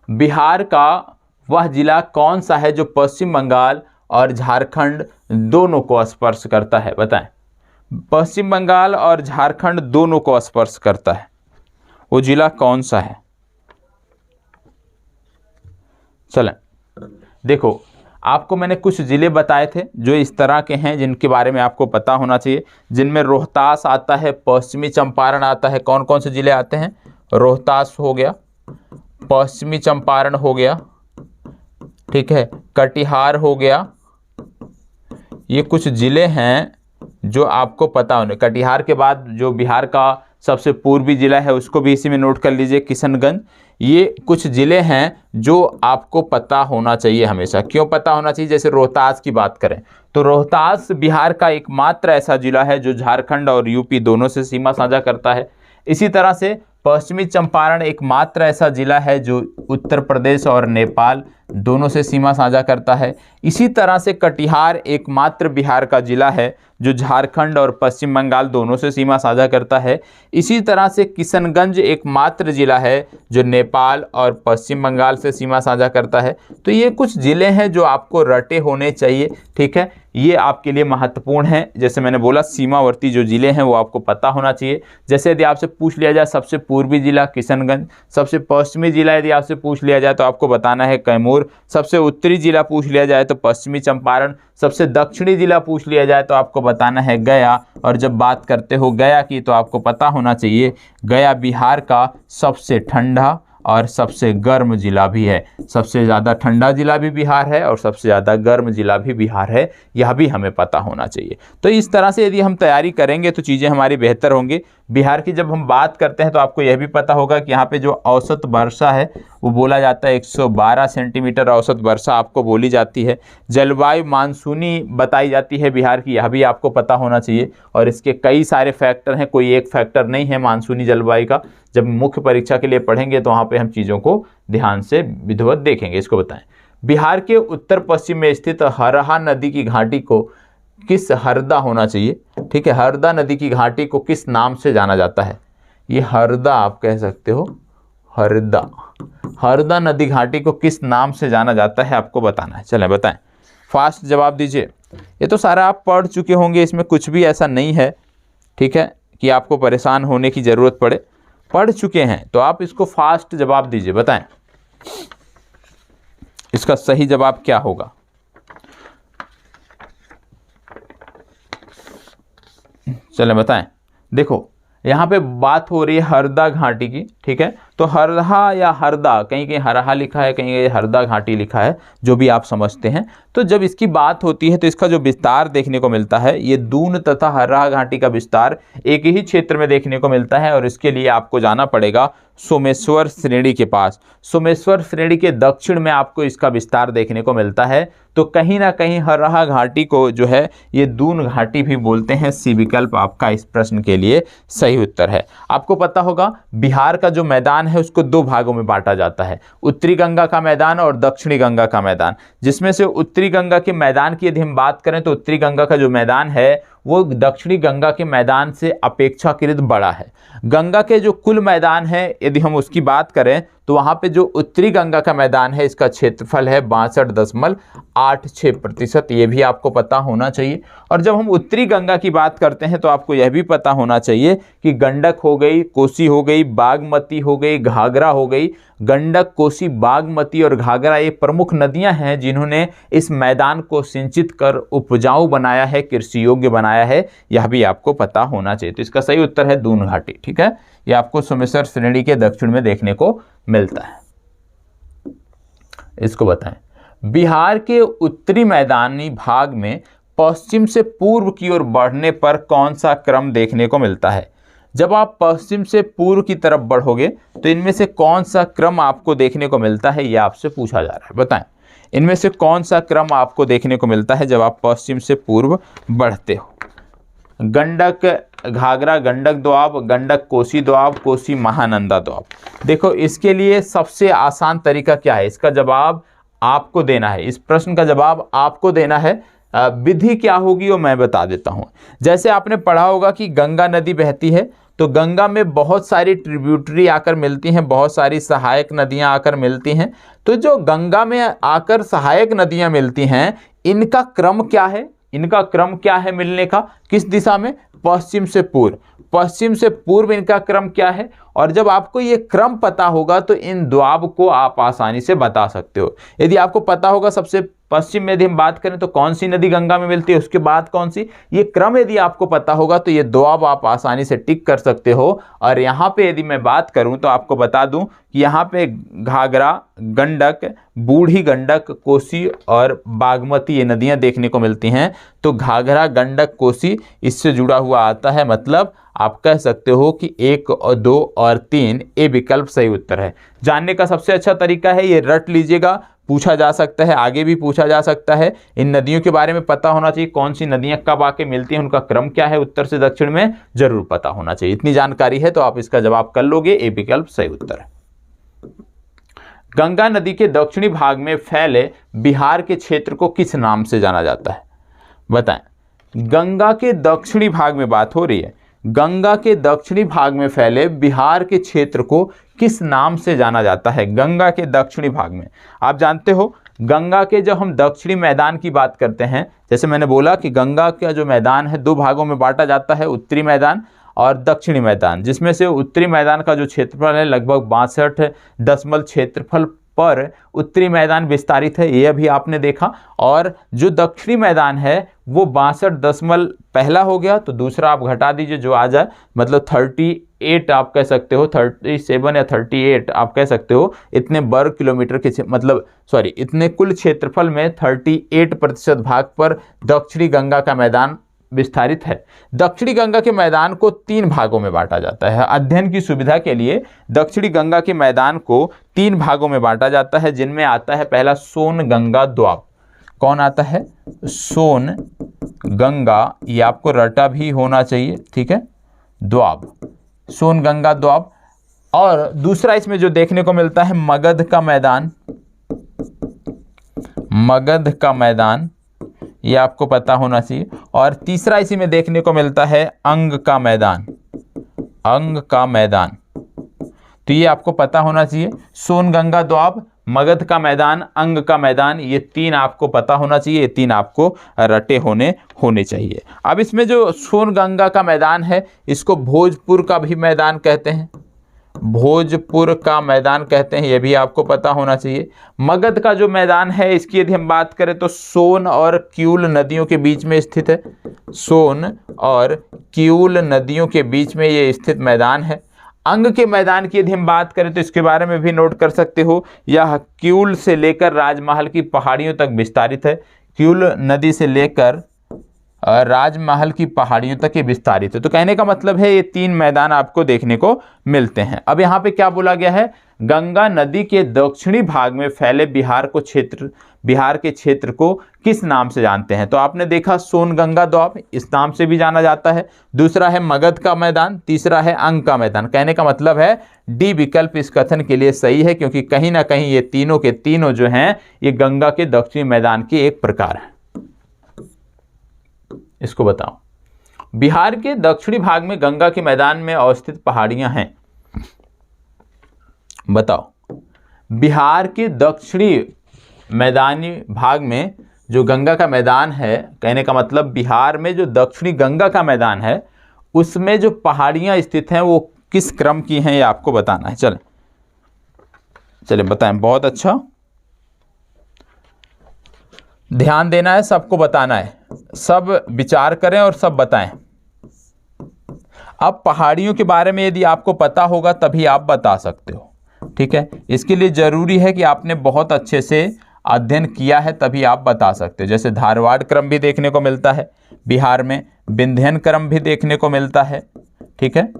बिहार का वह जिला कौन सा है जो पश्चिम बंगाल और झारखंड दोनों को स्पर्श करता है, बताएं। पश्चिम बंगाल और झारखंड दोनों को स्पर्श करता है, वो जिला कौन सा है? चलें, देखो आपको मैंने कुछ ज़िले बताए थे जो इस तरह के हैं जिनके बारे में आपको पता होना चाहिए, जिनमें रोहतास आता है, पश्चिमी चंपारण आता है। कौन कौन से ज़िले आते हैं? रोहतास हो गया, पश्चिमी चंपारण हो गया, ठीक है, कटिहार हो गया। ये कुछ ज़िले हैं जो आपको पता होने। कटिहार के बाद जो बिहार का सबसे पूर्वी जिला है उसको भी इसी में नोट कर लीजिए, किशनगंज। ये कुछ ज़िले हैं जो आपको पता होना चाहिए हमेशा। क्यों पता होना चाहिए? जैसे रोहतास की बात करें तो रोहतास बिहार का एकमात्र ऐसा जिला है जो झारखंड और यूपी दोनों से सीमा साझा करता है। इसी तरह से पश्चिमी चंपारण एकमात्र ऐसा जिला है जो उत्तर प्रदेश और नेपाल दोनों से सीमा साझा करता है। इसी तरह से कटिहार एकमात्र बिहार का जिला है जो झारखंड और पश्चिम बंगाल दोनों से सीमा साझा करता है। इसी तरह से किशनगंज एकमात्र जिला है जो नेपाल और पश्चिम बंगाल से सीमा साझा करता है। तो ये कुछ ज़िले हैं जो आपको रटे होने चाहिए। ठीक है, ये आपके लिए महत्वपूर्ण है। जैसे मैंने बोला सीमावर्ती जो ज़िले हैं वो आपको पता होना चाहिए। जैसे यदि आपसे पूछ लिया जाए सबसे पूर्वी जिला किशनगंज, सबसे पश्चिमी जिला यदि आपसे पूछ लिया जाए तो आपको बताना है कैमूर, सबसे उत्तरी जिला पूछ लिया जाए तो पश्चिमी चंपारण, सबसे दक्षिणी जिला पूछ लिया जाए तो आपको बताना है गया। और जब बात करते हो गया की तो आपको पता होना चाहिए गया बिहार का सबसे ठंडा और सबसे गर्म जिला भी है। सबसे ज़्यादा ठंडा जिला भी बिहार है और सबसे ज़्यादा गर्म जिला भी बिहार है, यह भी हमें पता होना चाहिए। तो इस तरह से यदि हम तैयारी करेंगे तो चीज़ें हमारी बेहतर होंगी। बिहार की जब हम बात करते हैं तो आपको यह भी पता होगा कि यहाँ पे जो औसत वर्षा है वो बोला जाता है 112 सेंटीमीटर औसत वर्षा आपको बोली जाती है। जलवायु मानसूनी बताई जाती है बिहार की, यह भी आपको पता होना चाहिए। और इसके कई सारे फैक्टर हैं, कोई एक फैक्टर नहीं है मानसूनी जलवायु का। जब मुख्य परीक्षा के लिए पढ़ेंगे तो वहाँ पे हम चीज़ों को ध्यान से विधिवत देखेंगे। इसको बताएं, बिहार के उत्तर पश्चिम में स्थित हरहा नदी की घाटी को किस हरदा होना चाहिए? ठीक है, हरदा नदी की घाटी को किस नाम से जाना जाता है? ये हरदा आप कह सकते हो, हरदा। हरदा नदी घाटी को किस नाम से जाना जाता है आपको बताना है। चलें बताएं, फास्ट जवाब दीजिए। ये तो सारा आप पढ़ चुके होंगे, इसमें कुछ भी ऐसा नहीं है, ठीक है, कि आपको परेशान होने की ज़रूरत पड़े। पढ़ चुके हैं तो आप इसको फास्ट जवाब दीजिए, बताएं इसका सही जवाब क्या होगा। चलें बताएं। देखो यहाँ पे बात हो रही है हरदा घाटी की, ठीक है। तो हरहा या हरदा, कहीं कहीं हरहा लिखा है, कहीं कहीं हरदा घाटी लिखा है, जो भी आप समझते हैं। तो जब इसकी बात होती है तो इसका जो विस्तार देखने को मिलता है, ये दून तथा हरहा घाटी का विस्तार एक ही क्षेत्र में देखने को मिलता है, और इसके लिए आपको जाना पड़ेगा सोमेश्वर श्रेणी के पास। सोमेश्वर श्रेणी के दक्षिण में आपको इसका विस्तार देखने को मिलता है। तो कहीं ना कहीं हरहा घाटी को जो है ये दून घाटी भी बोलते हैं। सी विकल्प आपका इस प्रश्न के लिए सही उत्तर है। आपको पता होगा बिहार का जो मैदान है उसको दो भागों में बांटा जाता है, उत्तरी गंगा का मैदान और दक्षिणी गंगा का मैदान, जिसमें से उत्तरी गंगा के मैदान की यदि हम बात करें तो उत्तरी गंगा का जो मैदान है वो दक्षिणी गंगा के मैदान से अपेक्षाकृत बड़ा है। गंगा के जो कुल मैदान है यदि हम उसकी बात करें तो वहाँ पे जो उत्तरी गंगा का मैदान है इसका क्षेत्रफल है 62.86%। ये भी आपको पता होना चाहिए। और जब हम उत्तरी गंगा की बात करते हैं तो आपको यह भी पता होना चाहिए कि गंडक हो गई, कोसी हो गई, बागमती हो गई, घाघरा हो गई। गंडक, कोसी, बागमती और घाघरा ये प्रमुख नदियां हैं जिन्होंने इस मैदान को सिंचित कर उपजाऊ बनाया है, कृषि योग्य बनाया है। यह भी आपको पता होना चाहिए। तो इसका सही उत्तर है दून घाटी। ठीक है, यह आपको सोमेश्वर श्रेणी के दक्षिण में देखने को मिलता है। इसको बताएं, बिहार के उत्तरी मैदानी भाग में पश्चिम से पूर्व की ओर बढ़ने पर कौन सा क्रम देखने को मिलता है? जब आप पश्चिम से पूर्व की तरफ बढ़ोगे तो इनमें से कौन सा क्रम आपको देखने को मिलता है, यह आपसे पूछा जा रहा है। बताएं, इनमें से कौन सा क्रम आपको देखने को मिलता है जब आप पश्चिम से पूर्व बढ़ते हो? गंडक घाघरा गंडक दोआब, गंडक कोसी दोआब, कोसी महानंदा दोआब। देखो, इसके लिए सबसे आसान तरीका क्या है? इसका जवाब आपको देना है। इस प्रश्न का जवाब आपको देना है। विधि क्या होगी वो मैं बता देता हूँ। जैसे आपने पढ़ा होगा कि गंगा नदी बहती है तो गंगा में बहुत सारी ट्रिब्यूटरी आकर मिलती हैं, बहुत सारी सहायक नदियाँ आकर मिलती हैं। तो जो गंगा में आकर सहायक नदियाँ मिलती हैं इनका क्रम क्या है? इनका क्रम क्या है मिलने का? किस दिशा में? पश्चिम से पूर्व। पश्चिम से पूर्व इनका क्रम क्या है? और जब आपको ये क्रम पता होगा तो इन द्वाब को आप आसानी से बता सकते हो। यदि आपको पता होगा सबसे पश्चिम में यदि हम बात करें तो कौन सी नदी गंगा में मिलती है, उसके बाद कौन सी, ये क्रम यदि आपको पता होगा तो ये द्वाब आप आसानी से टिक कर सकते हो। और यहाँ पे यदि मैं बात करूँ तो आपको बता दूँ कि यहाँ पे घाघरा, गंडक, बूढ़ी गंडक, कोसी और बागमती ये नदियाँ देखने को मिलती हैं। तो घाघरा, गंडक, कोसी इससे जुड़ा हुआ आता है। मतलब आप कह सकते हो कि 1 और 2 और 3 ये विकल्प सही उत्तर है। जानने का सबसे अच्छा तरीका है ये रट लीजिएगा, पूछा जा सकता है, आगे भी पूछा जा सकता है। इन नदियों के बारे में पता होना चाहिए, कौन सी नदियां कब आके मिलती हैं, उनका क्रम क्या है, उत्तर से दक्षिण में जरूर पता होना चाहिए। इतनी जानकारी है तो आप इसका जवाब कर लोगे, ये विकल्प सही उत्तर है। गंगा नदी के दक्षिणी भाग में फैले बिहार के क्षेत्र को किस नाम से जाना जाता है? बताएं, गंगा के दक्षिणी भाग में बात हो रही है। गंगा के दक्षिणी भाग में फैले बिहार के क्षेत्र को किस नाम से जाना जाता है? गंगा के दक्षिणी भाग में आप जानते हो गंगा के जब हम दक्षिणी मैदान की बात करते हैं, जैसे मैंने बोला कि गंगा का जो मैदान है दो भागों में बांटा जाता है, उत्तरी मैदान और दक्षिणी मैदान, जिसमें से उत्तरी मैदान का जो क्षेत्रफल है लगभग 62 क्षेत्रफल पर उत्तरी मैदान विस्तारित है, यह भी आपने देखा। और जो दक्षिणी मैदान है वो 62 पहला हो गया, तो दूसरा आप घटा दीजिए जो आ जाए, मतलब 38 आप कह सकते हो, 37 या 38 आप कह सकते हो। इतने वर्ग किलोमीटर के मतलब इतने कुल क्षेत्रफल में 38% भाग पर दक्षिणी गंगा का मैदान विस्तारित है। दक्षिणी गंगा के मैदान को 3 भागों में बांटा जाता है। अध्ययन की सुविधा के लिए दक्षिणी गंगा के मैदान को 3 भागों में बांटा जाता है, जिनमें आता है पहला सोन गंगा द्वाब। कौन आता है? सोन गंगा, ये आपको रटा भी होना चाहिए, ठीक है, द्वाब, सोन गंगा द्वाब। और दूसरा इसमें जो देखने को मिलता है मगध का मैदान, मगध का मैदान, ये आपको पता होना चाहिए। और तीसरा इसी में देखने को मिलता है अंग का मैदान, अंग का मैदान, तो ये आपको पता होना चाहिए। सोन गंगा द्वाब, मगध का मैदान, अंग का मैदान, ये 3 आपको पता होना चाहिए, ये 3 आपको रटे होने चाहिए। अब इसमें जो सोन गंगा का मैदान है इसको भोजपुर का भी मैदान कहते हैं, भोजपुर का मैदान कहते हैं, यह भी आपको पता होना चाहिए। मगध का जो मैदान है इसकी यदि हम बात करें तो सोन और क्यूल नदियों के बीच में स्थित है, सोन और क्यूल नदियों के बीच में ये स्थित मैदान है। अंग के मैदान की यदि हम बात करें तो इसके बारे में भी नोट कर सकते हो, यह क्यूल से लेकर राजमहल की पहाड़ियों तक विस्तारित है। क्यूल नदी से लेकर राजमहल की पहाड़ियों तक ये विस्तारित है। तो कहने का मतलब है ये 3 मैदान आपको देखने को मिलते हैं। अब यहाँ पे क्या बोला गया है, गंगा नदी के दक्षिणी भाग में फैले बिहार के क्षेत्र को किस नाम से जानते हैं? तो आपने देखा सोनगंगा दोआब, इस नाम से भी जाना जाता है। दूसरा है मगध का मैदान, तीसरा है अंग का मैदान। कहने का मतलब है डी विकल्प इस कथन के लिए सही है, क्योंकि कहीं ना कहीं ये तीनों के तीनों जो हैं ये गंगा के दक्षिणी मैदान के एक प्रकार है। इसको बताओ, बिहार के दक्षिणी भाग में गंगा के मैदान में अवस्थित पहाड़ियां हैं। बताओ, बिहार के दक्षिणी मैदानी भाग में जो गंगा का मैदान है, कहने का मतलब बिहार में जो दक्षिणी गंगा का मैदान है उसमें जो पहाड़ियां स्थित हैं वो किस क्रम की हैं, ये आपको बताना है। चले बताएं। बहुत अच्छा, ध्यान देना है, सबको बताना है, सब विचार करें और सब बताएं। अब पहाड़ियों के बारे में यदि आपको पता होगा तभी आप बता सकते हो, ठीक है। इसके लिए जरूरी है कि आपने बहुत अच्छे से अध्ययन किया है तभी आप बता सकते हो। जैसे धारवाड़ क्रम भी देखने को मिलता है बिहार में, विंध्यन क्रम भी देखने को मिलता है, ठीक है।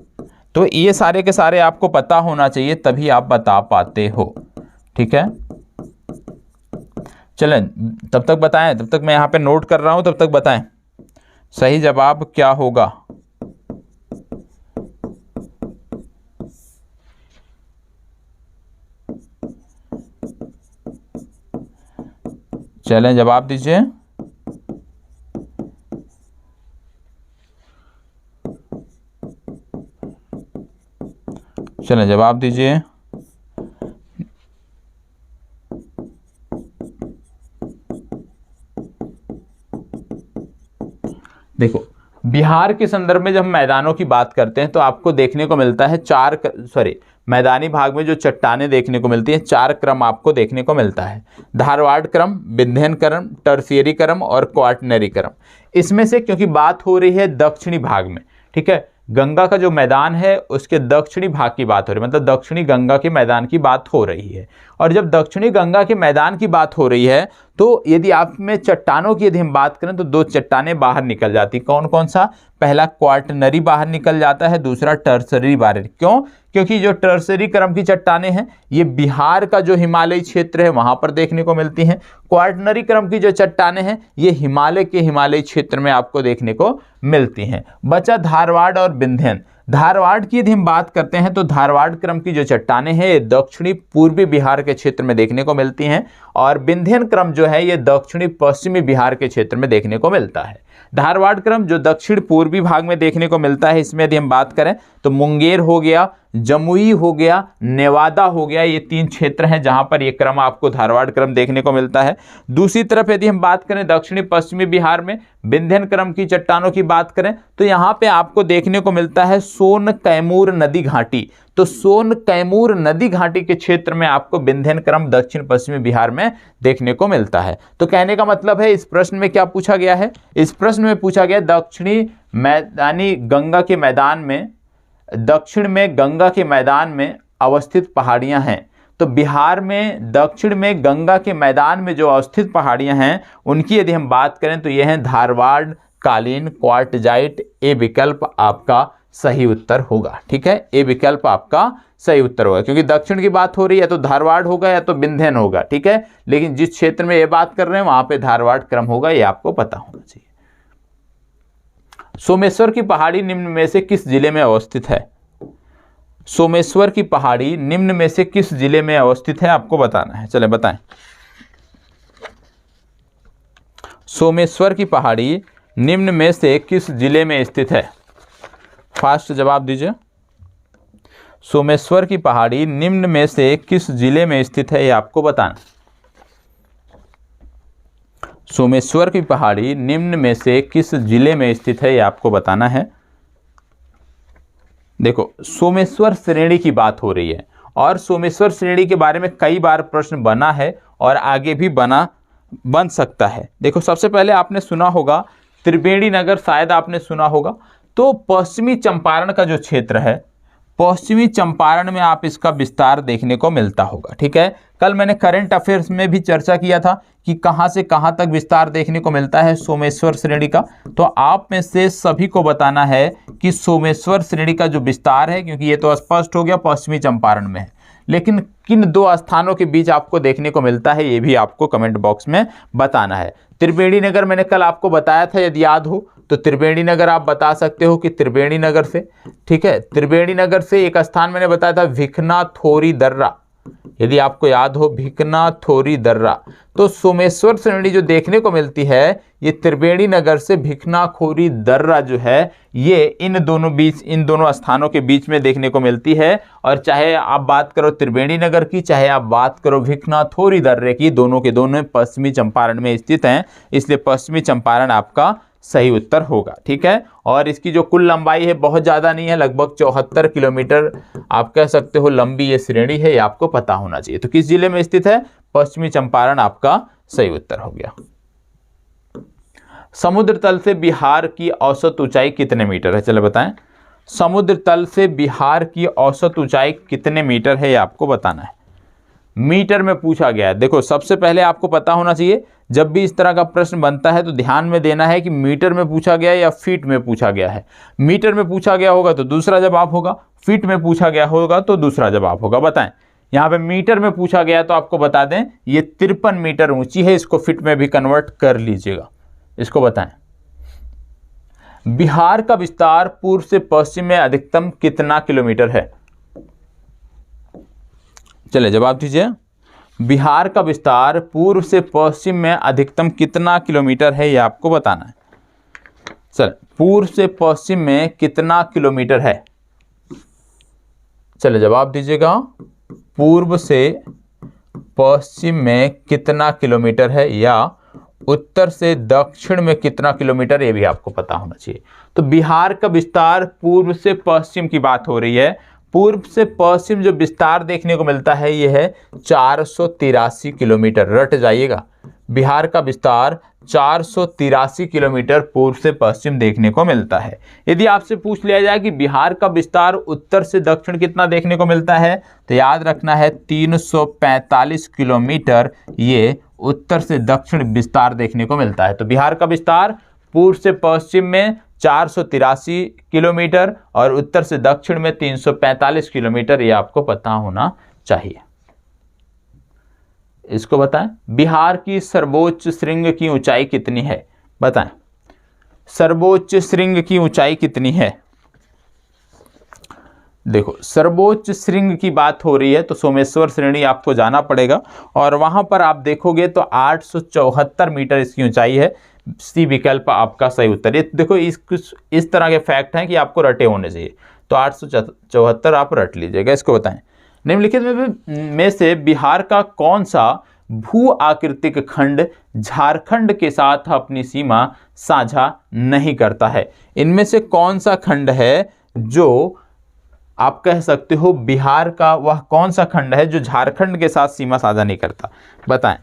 तो ये सारे के सारे आपको पता होना चाहिए तभी आप बता पाते हो, ठीक है। चलें, तब तक बताएं, तब तक मैं यहाँ पे नोट कर रहा हूँ, तब तक बताएं सही जवाब क्या होगा। चलें, जवाब दीजिए। चलें, जवाब दीजिए। देखो, बिहार के संदर्भ में जब हम मैदानों की बात करते हैं तो आपको देखने को मिलता है मैदानी भाग में जो चट्टानें देखने को मिलती हैं 4 क्रम आपको देखने को मिलता है। धारवाड़ क्रम, विंध्यन क्रम, टर्शियरी क्रम और क्वाटरनरी क्रम। इसमें से क्योंकि बात हो रही है दक्षिणी भाग में, ठीक है, गंगा का जो मैदान है उसके दक्षिणी भाग की बात हो रही है, मतलब दक्षिणी गंगा के मैदान की बात हो रही है। और जब दक्षिणी गंगा के मैदान की बात हो रही है तो यदि आप में चट्टानों की यदि हम बात करें तो 2 चट्टानें बाहर निकल जाती। कौन कौन सा? पहला क्वाटरनरी बाहर निकल जाता है, दूसरा टर्शियरी बाहर। क्यों? क्योंकि जो टर्शियरी क्रम की चट्टानें हैं ये बिहार का जो हिमालयी क्षेत्र है वहां पर देखने को मिलती हैं। क्वाटरनरी क्रम की जो चट्टानें हैं ये हिमालय के हिमालयी क्षेत्र में आपको देखने को मिलती हैं। बचा धारवाड़ और विंध्यन। धारवाड़ की यदि हम बात करते हैं तो धारवाड़ क्रम की जो चट्टानें हैं ये दक्षिणी पूर्वी बिहार के क्षेत्र में देखने को मिलती हैं, और विंध्यन क्रम जो है ये दक्षिणी पश्चिमी बिहार के क्षेत्र में देखने को मिलता है। धारवाड़ क्रम जो दक्षिण पूर्वी भाग में देखने को मिलता है, इसमें यदि हम बात करें तो मुंगेर हो गया, जमुई हो गया, नेवादा हो गया, ये 3 क्षेत्र हैं जहां पर ये क्रम आपको धारवाड़ क्रम देखने को मिलता है। दूसरी तरफ यदि हम बात करें दक्षिणी पश्चिमी बिहार में विंध्यन क्रम की चट्टानों की बात करें तो यहां पे आपको देखने को मिलता है सोन कैमूर नदी घाटी। तो सोन कैमूर नदी घाटी के क्षेत्र में आपको विंध्यन क्रम दक्षिण पश्चिमी बिहार में देखने को मिलता है। तो कहने का मतलब है इस प्रश्न में क्या पूछा गया है? इस प्रश्न में पूछा गया दक्षिणी मैदानी गंगा के मैदान में, दक्षिण में गंगा के मैदान में अवस्थित पहाड़ियां हैं। तो बिहार में दक्षिण में गंगा के मैदान में जो अवस्थित पहाड़ियां हैं उनकी यदि हम बात करें तो यह है धारवाड़ कालीन क्वार्टजाइट। ए विकल्प आपका सही उत्तर होगा, ठीक है। ए विकल्प आपका सही उत्तर होगा, क्योंकि दक्षिण की बात हो रही है तो धारवाड़ होगा या तो विंध्यन होगा, ठीक है। लेकिन जिस क्षेत्र में ये बात कर रहे हैं वहां पे धारवाड़ क्रम होगा, ये आपको पता होना चाहिए। सोमेश्वर की पहाड़ी निम्न में से किस जिले में अवस्थित है? सोमेश्वर की पहाड़ी निम्न में से किस जिले में अवस्थित है आपको बताना है। चले बताएं। सोमेश्वर की पहाड़ी निम्न में से किस जिले में स्थित है? फास्ट जवाब दीजिए। सोमेश्वर की पहाड़ी निम्न में से किस जिले में स्थित है ये आपको बताना। सोमेश्वर की पहाड़ी निम्न में से किस जिले में स्थित है ये आपको बताना है। देखो, सोमेश्वर श्रेणी की बात हो रही है और सोमेश्वर श्रेणी के बारे में कई बार प्रश्न बना है और आगे भी बन सकता है। देखो, सबसे पहले आपने सुना होगा त्रिवेणी नगर, शायद आपने सुना होगा। तो पश्चिमी चंपारण का जो क्षेत्र है, पश्चिमी चंपारण में आप इसका विस्तार देखने को मिलता होगा। ठीक है, कल मैंने करंट अफेयर्स में भी चर्चा किया था कि कहां से कहां तक विस्तार देखने को मिलता है सोमेश्वर श्रेणी का। तो आप में से सभी को बताना है कि सोमेश्वर श्रेणी का जो विस्तार है, क्योंकि ये तो स्पष्ट हो गया पश्चिमी चंपारण में है, लेकिन किन दो स्थानों के बीच आपको देखने को मिलता है ये भी आपको कमेंट बॉक्स में बताना है। त्रिवेणी नगर मैंने कल आपको बताया था, यदि याद हो तो त्रिवेणी नगर आप बता सकते हो कि त्रिवेणी नगर से, ठीक है, त्रिवेणी नगर से एक स्थान मैंने बताया था भिकना थोरी दर्रा, यदि आपको याद हो भिकना थोरी दर्रा। तो सोमेश्वर श्रेणी जो देखने को मिलती है ये त्रिवेणी नगर से भिकना खोरी दर्रा जो है ये इन दोनों स्थानों के बीच में देखने को मिलती है। और चाहे आप बात करो त्रिवेणी नगर की, चाहे आप बात करो भिकना थोरी दर्रे की, दोनों के दोनों पश्चिमी चंपारण में स्थित हैं, इसलिए पश्चिमी चंपारण आपका सही उत्तर होगा। ठीक है, और इसकी जो कुल लंबाई है बहुत ज़्यादा नहीं है, लगभग 74 किलोमीटर आप कह सकते हो लंबी ये श्रेणी है, ये आपको पता होना चाहिए। तो किस जिले में स्थित है? पश्चिमी चंपारण आपका सही उत्तर हो गया। समुद्र तल से बिहार की औसत ऊंचाई कितने मीटर है? चलो बताएं, समुद्र तल से बिहार की औसत ऊंचाई कितने मीटर है ये आपको बताना है। मीटर में पूछा गया है। देखो सबसे पहले आपको पता होना चाहिए, जब भी इस तरह का प्रश्न बनता है तो ध्यान में देना है कि मीटर में पूछा गया है या फीट में पूछा गया है। मीटर में पूछा गया होगा तो दूसरा जवाब होगा, फीट में पूछा गया होगा तो दूसरा जवाब होगा। बताएं, यहाँ पे मीटर में पूछा गया तो आपको बता दें ये 53 मीटर ऊंची है, इसको फीट में भी कन्वर्ट कर लीजिएगा। इसको बताएं, बिहार का विस्तार पूर्व से पश्चिम में अधिकतम कितना किलोमीटर है? चलिए जवाब दीजिए। बिहार का विस्तार पूर्व से पश्चिम में अधिकतम कितना किलोमीटर है ये आपको बताना है। चल, पूर्व से पश्चिम में कितना किलोमीटर है? चलिए जवाब दीजिएगा, पूर्व से पश्चिम में कितना किलोमीटर है या उत्तर से दक्षिण में कितना किलोमीटर, ये भी आपको पता होना चाहिए। तो बिहार का विस्तार पूर्व से पश्चिम की बात हो रही है। पूर्व से पश्चिम जो विस्तार देखने को मिलता है ये है 483 किलोमीटर। रट जाइएगा, बिहार का विस्तार 483 किलोमीटर पूर्व से पश्चिम देखने को मिलता है। यदि आपसे पूछ लिया जाए कि बिहार का विस्तार उत्तर से दक्षिण कितना देखने को मिलता है, तो याद रखना है 345 किलोमीटर ये उत्तर से दक्षिण विस्तार देखने को मिलता है। तो बिहार का विस्तार पूर्व से पश्चिम में 483 किलोमीटर और उत्तर से दक्षिण में 345 किलोमीटर, ये आपको पता होना चाहिए। इसको बताएं, बिहार की सर्वोच्च श्रृंग की ऊंचाई कितनी है? बताएं, सर्वोच्च श्रृंग की ऊंचाई कितनी है? देखो सर्वोच्च श्रृंग की बात हो रही है तो सोमेश्वर श्रेणी आपको जाना पड़ेगा और वहां पर आप देखोगे तो 874 मीटर इसकी ऊंचाई है। सी विकल्प आपका सही उत्तर। ये देखो इस तरह के फैक्ट हैं कि आपको रटे होने चाहिए, तो 874 आप रट लीजिएगा। इसको बताएं, निम्नलिखित में से बिहार का कौन सा भू आकृतिक खंड झारखंड के साथ अपनी सीमा साझा नहीं करता है? इनमें से कौन सा खंड है जो आप कह सकते हो बिहार का वह कौन सा खंड है जो झारखंड के साथ सीमा साझा नहीं करता? बताएं।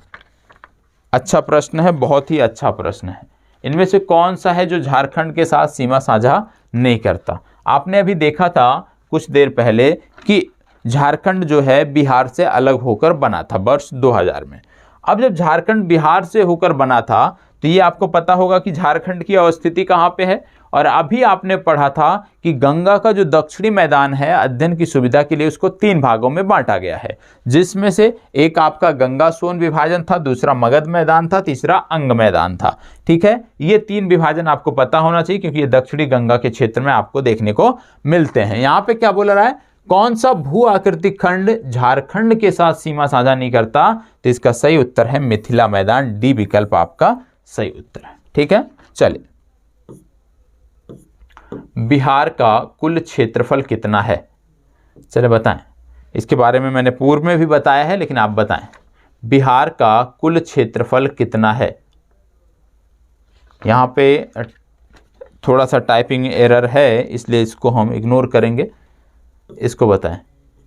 अच्छा प्रश्न है, बहुत ही अच्छा प्रश्न है। इनमें से कौन सा है जो झारखंड के साथ सीमा साझा नहीं करता? आपने अभी देखा था कुछ देर पहले कि झारखंड जो है बिहार से अलग होकर बना था वर्ष 2000 में। अब जब झारखंड बिहार से होकर बना था तो ये आपको पता होगा कि झारखंड की अवस्थिति कहाँ पे है। और अभी आपने पढ़ा था कि गंगा का जो दक्षिणी मैदान है अध्ययन की सुविधा के लिए उसको 3 भागों में बांटा गया है, जिसमें से एक आपका गंगा सोन विभाजन था, दूसरा मगध मैदान था, तीसरा अंग मैदान था। ठीक है, ये 3 विभाजन आपको पता होना चाहिए क्योंकि ये दक्षिणी गंगा के क्षेत्र में आपको देखने को मिलते हैं। यहाँ पे क्या बोल रहा है, कौन सा भू आकृतिक खंड झारखंड के साथ सीमा साझा नहीं करता? तो इसका सही उत्तर है मिथिला मैदान। डी विकल्प आपका सही उत्तर है। ठीक है, चलिए, बिहार का कुल क्षेत्रफल कितना है? चलिए बताएं, इसके बारे में मैंने पूर्व में भी बताया है, लेकिन आप बताएं बिहार का कुल क्षेत्रफल कितना है? यहाँ पे थोड़ा सा टाइपिंग एरर है इसलिए इसको हम इग्नोर करेंगे। इसको बताएं,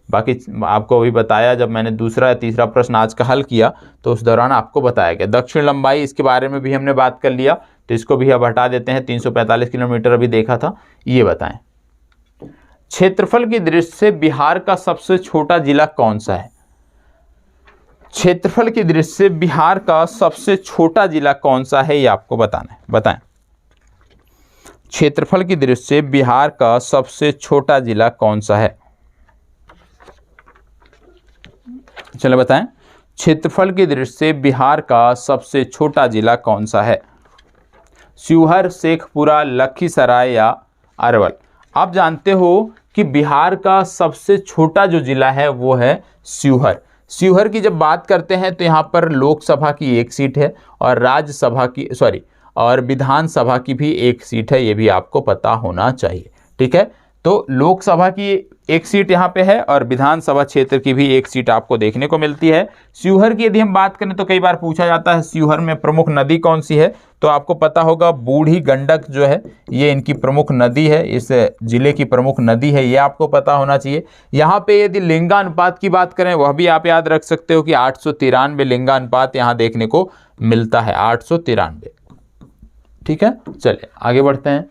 बाकी आपको अभी बताया जब मैंने दूसरा या तीसरा प्रश्न आज का हल किया तो उस दौरान आपको बताया गया। दक्षिण लंबाई इसके बारे में भी हमने बात कर लिया, तो इसको भी अब हटा देते हैं। 345 किलोमीटर अभी देखा था। ये बताएं, क्षेत्रफल की दृष्टि से बिहार का सबसे छोटा जिला कौन सा है? क्षेत्रफल की दृष्टि से बिहार का सबसे छोटा जिला कौन सा है, ये आपको बताना है। बताएं, क्षेत्रफल की दृष्टि से बिहार का सबसे छोटा जिला कौन सा है? चलो बताएं, क्षेत्रफल की दृष्टि से बिहार का सबसे छोटा जिला कौन सा है? शिवहर, शेखपुरा, लखीसराय या अरवल? आप जानते हो कि बिहार का सबसे छोटा जो जिला है वो है शिवहर। शिवहर की जब बात करते हैं तो यहाँ पर लोकसभा की 1 सीट है और राज्यसभा की और विधानसभा की भी 1 सीट है, ये भी आपको पता होना चाहिए। ठीक है, तो लोकसभा की 1 सीट यहाँ पे है और विधानसभा क्षेत्र की भी 1 सीट आपको देखने को मिलती है। शिवहर की यदि हम बात करें तो कई बार पूछा जाता है शिवहर में प्रमुख नदी कौन सी है, तो आपको पता होगा बूढ़ी गंडक जो है ये इनकी प्रमुख नदी है, इस जिले की प्रमुख नदी है, ये आपको पता होना चाहिए। यहाँ पे यदि लिंगानुपात की बात करें वह भी आप याद रख सकते हो कि 893 लिंगानुपात यहाँ देखने को मिलता है, 893। ठीक है, चलिए आगे बढ़ते हैं।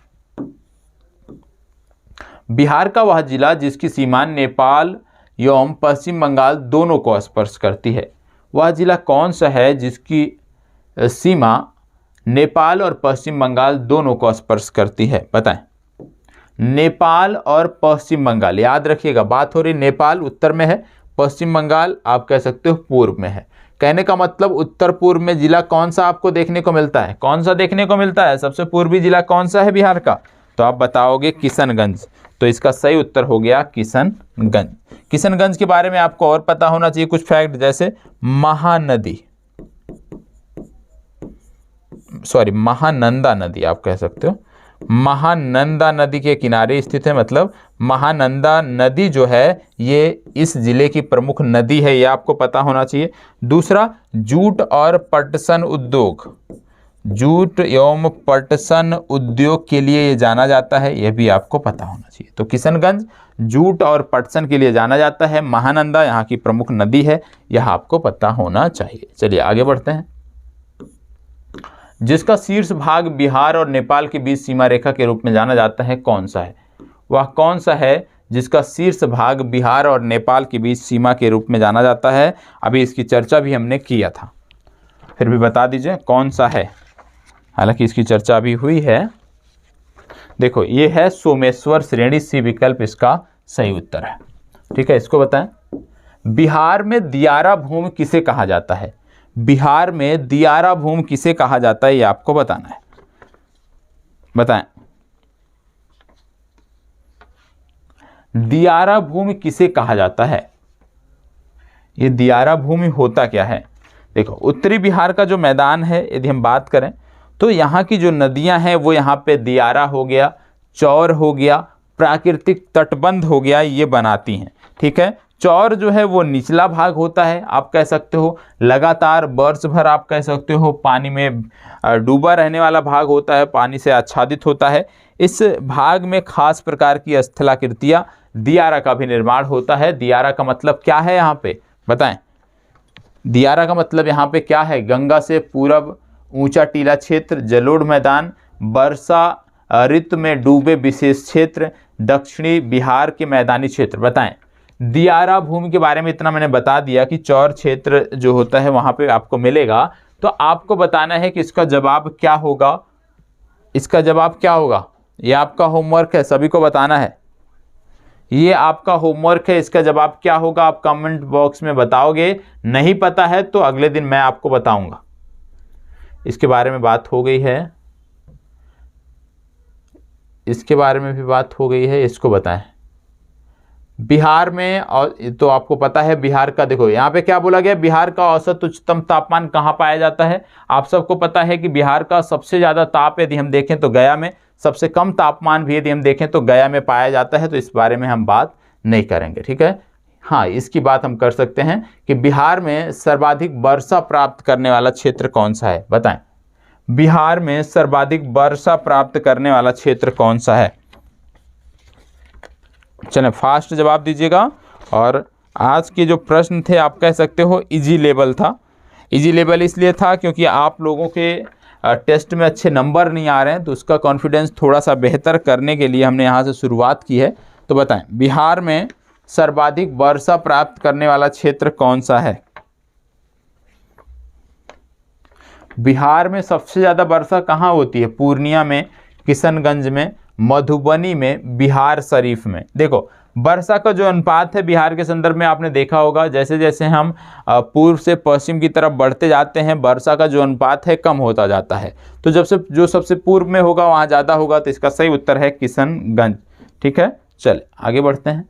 बिहार का वह जिला जिसकी सीमा नेपाल एवं पश्चिम बंगाल दोनों को स्पर्श करती है, वह जिला कौन सा है जिसकी सीमा नेपाल और पश्चिम बंगाल दोनों को स्पर्श करती है? बताएं, नेपाल और पश्चिम बंगाल, याद रखिएगा बात हो रही नेपाल उत्तर में है, पश्चिम बंगाल आप कह सकते हो पूर्व में है। कहने का मतलब उत्तर पूर्व में जिला कौन सा आपको देखने को मिलता है? कौन सा देखने को मिलता है? सबसे पूर्वी जिला कौन सा है बिहार का? तो आप बताओगे किशनगंज। तो इसका सही उत्तर हो गया किशनगंज। किशनगंज के बारे में आपको और पता होना चाहिए कुछ फैक्ट, जैसे महानंदा नदी आप कह सकते हो, महानंदा नदी के किनारे स्थित है, मतलब महानंदा नदी जो है ये इस जिले की प्रमुख नदी है, ये आपको पता होना चाहिए। दूसरा, जूट और पटसन उद्योग, जूट एवं पटसन उद्योग के लिए ये जाना जाता है, यह भी आपको पता होना चाहिए। तो किशनगंज जूट और पटसन के लिए जाना जाता है, महानंदा यहाँ की प्रमुख नदी है, यह आपको पता होना चाहिए। चलिए आगे बढ़ते हैं। जिसका शीर्ष भाग बिहार और नेपाल के बीच सीमा रेखा के रूप में जाना जाता है, कौन सा है? वह कौन सा है जिसका शीर्ष भाग बिहार और नेपाल के बीच सीमा के रूप में जाना जाता है? अभी इसकी चर्चा भी हमने किया था, फिर भी बता दीजिए कौन सा है। हालांकि इसकी चर्चा भी हुई है। देखो ये है सोमेश्वर श्रेणी, सी विकल्प इसका सही उत्तर है। ठीक है, इसको बताएं, बिहार में दियारा भूमि किसे कहा जाता है? बिहार में दियारा भूमि किसे कहा जाता है, ये आपको बताना है। बताएं, दियारा भूमि किसे कहा जाता है? ये दियारा भूमि होता क्या है? देखो उत्तरी बिहार का जो मैदान है यदि हम बात करें तो यहाँ की जो नदियां हैं वो यहाँ पे दियारा हो गया, चौर हो गया, प्राकृतिक तटबंध हो गया, ये बनाती हैं। ठीक है, चौर जो है वो निचला भाग होता है, आप कह सकते हो लगातार वर्ष भर आप कह सकते हो पानी में डूबा रहने वाला भाग होता है, पानी से आच्छादित होता है। इस भाग में खास प्रकार की स्थलाकृतियाँ दियारा का भी निर्माण होता है। दियारा का मतलब क्या है यहाँ पे बताएं? दियारा का मतलब यहाँ पे क्या है? गंगा से पूरब ऊंचा टीला क्षेत्र, जलोढ़ मैदान, वर्षा ऋतु में डूबे विशेष क्षेत्र, दक्षिणी बिहार के मैदानी क्षेत्र। बताएं, दियारा भूमि के बारे में इतना मैंने बता दिया कि चौर क्षेत्र जो होता है वहां पे आपको मिलेगा। तो आपको बताना है कि इसका जवाब क्या होगा। इसका जवाब क्या होगा, ये आपका होमवर्क है, सभी को बताना है। ये आपका होमवर्क है, इसका जवाब क्या होगा आप कमेंट बॉक्स में बताओगे। नहीं पता है तो अगले दिन मैं आपको बताऊंगा। इसके बारे में बात हो गई है, इसके बारे में भी बात हो गई है, इसको बताएं। बिहार में, और तो आपको पता है बिहार का, देखो यहाँ पे क्या बोला गया, बिहार का औसत उच्चतम तापमान कहाँ पाया जाता है? आप सबको पता है कि बिहार का सबसे ज़्यादा ताप यदि हम देखें तो गया में, सबसे कम तापमान भी यदि हम देखें तो गया में पाया जाता है। तो इस बारे में हम बात नहीं करेंगे। ठीक है, हाँ इसकी बात हम कर सकते हैं कि बिहार में सर्वाधिक वर्षा प्राप्त करने वाला क्षेत्र कौन सा है? बताएं, बिहार में सर्वाधिक वर्षा प्राप्त करने वाला क्षेत्र कौन सा है? चलें फास्ट जवाब दीजिएगा। और आज के जो प्रश्न थे आप कह सकते हो इजी लेवल था। इजी लेवल इसलिए था क्योंकि आप लोगों के टेस्ट में अच्छे नंबर नहीं आ रहे हैं, तो उसका कॉन्फिडेंस थोड़ा सा बेहतर करने के लिए हमने यहाँ से शुरुआत की है। तो बताएं बिहार में सर्वाधिक वर्षा प्राप्त करने वाला क्षेत्र कौन सा है? बिहार में सबसे ज़्यादा वर्षा कहाँ होती है? पूर्णिया में, किशनगंज में, मधुबनी में, बिहार शरीफ में। देखो वर्षा का जो अनुपात है बिहार के संदर्भ में आपने देखा होगा, जैसे जैसे हम पूर्व से पश्चिम की तरफ बढ़ते जाते हैं वर्षा का जो अनुपात है कम होता जाता है। तो जो सबसे पूर्व में होगा वहाँ ज़्यादा होगा, तो इसका सही उत्तर है किशनगंज। ठीक है, चले आगे बढ़ते हैं।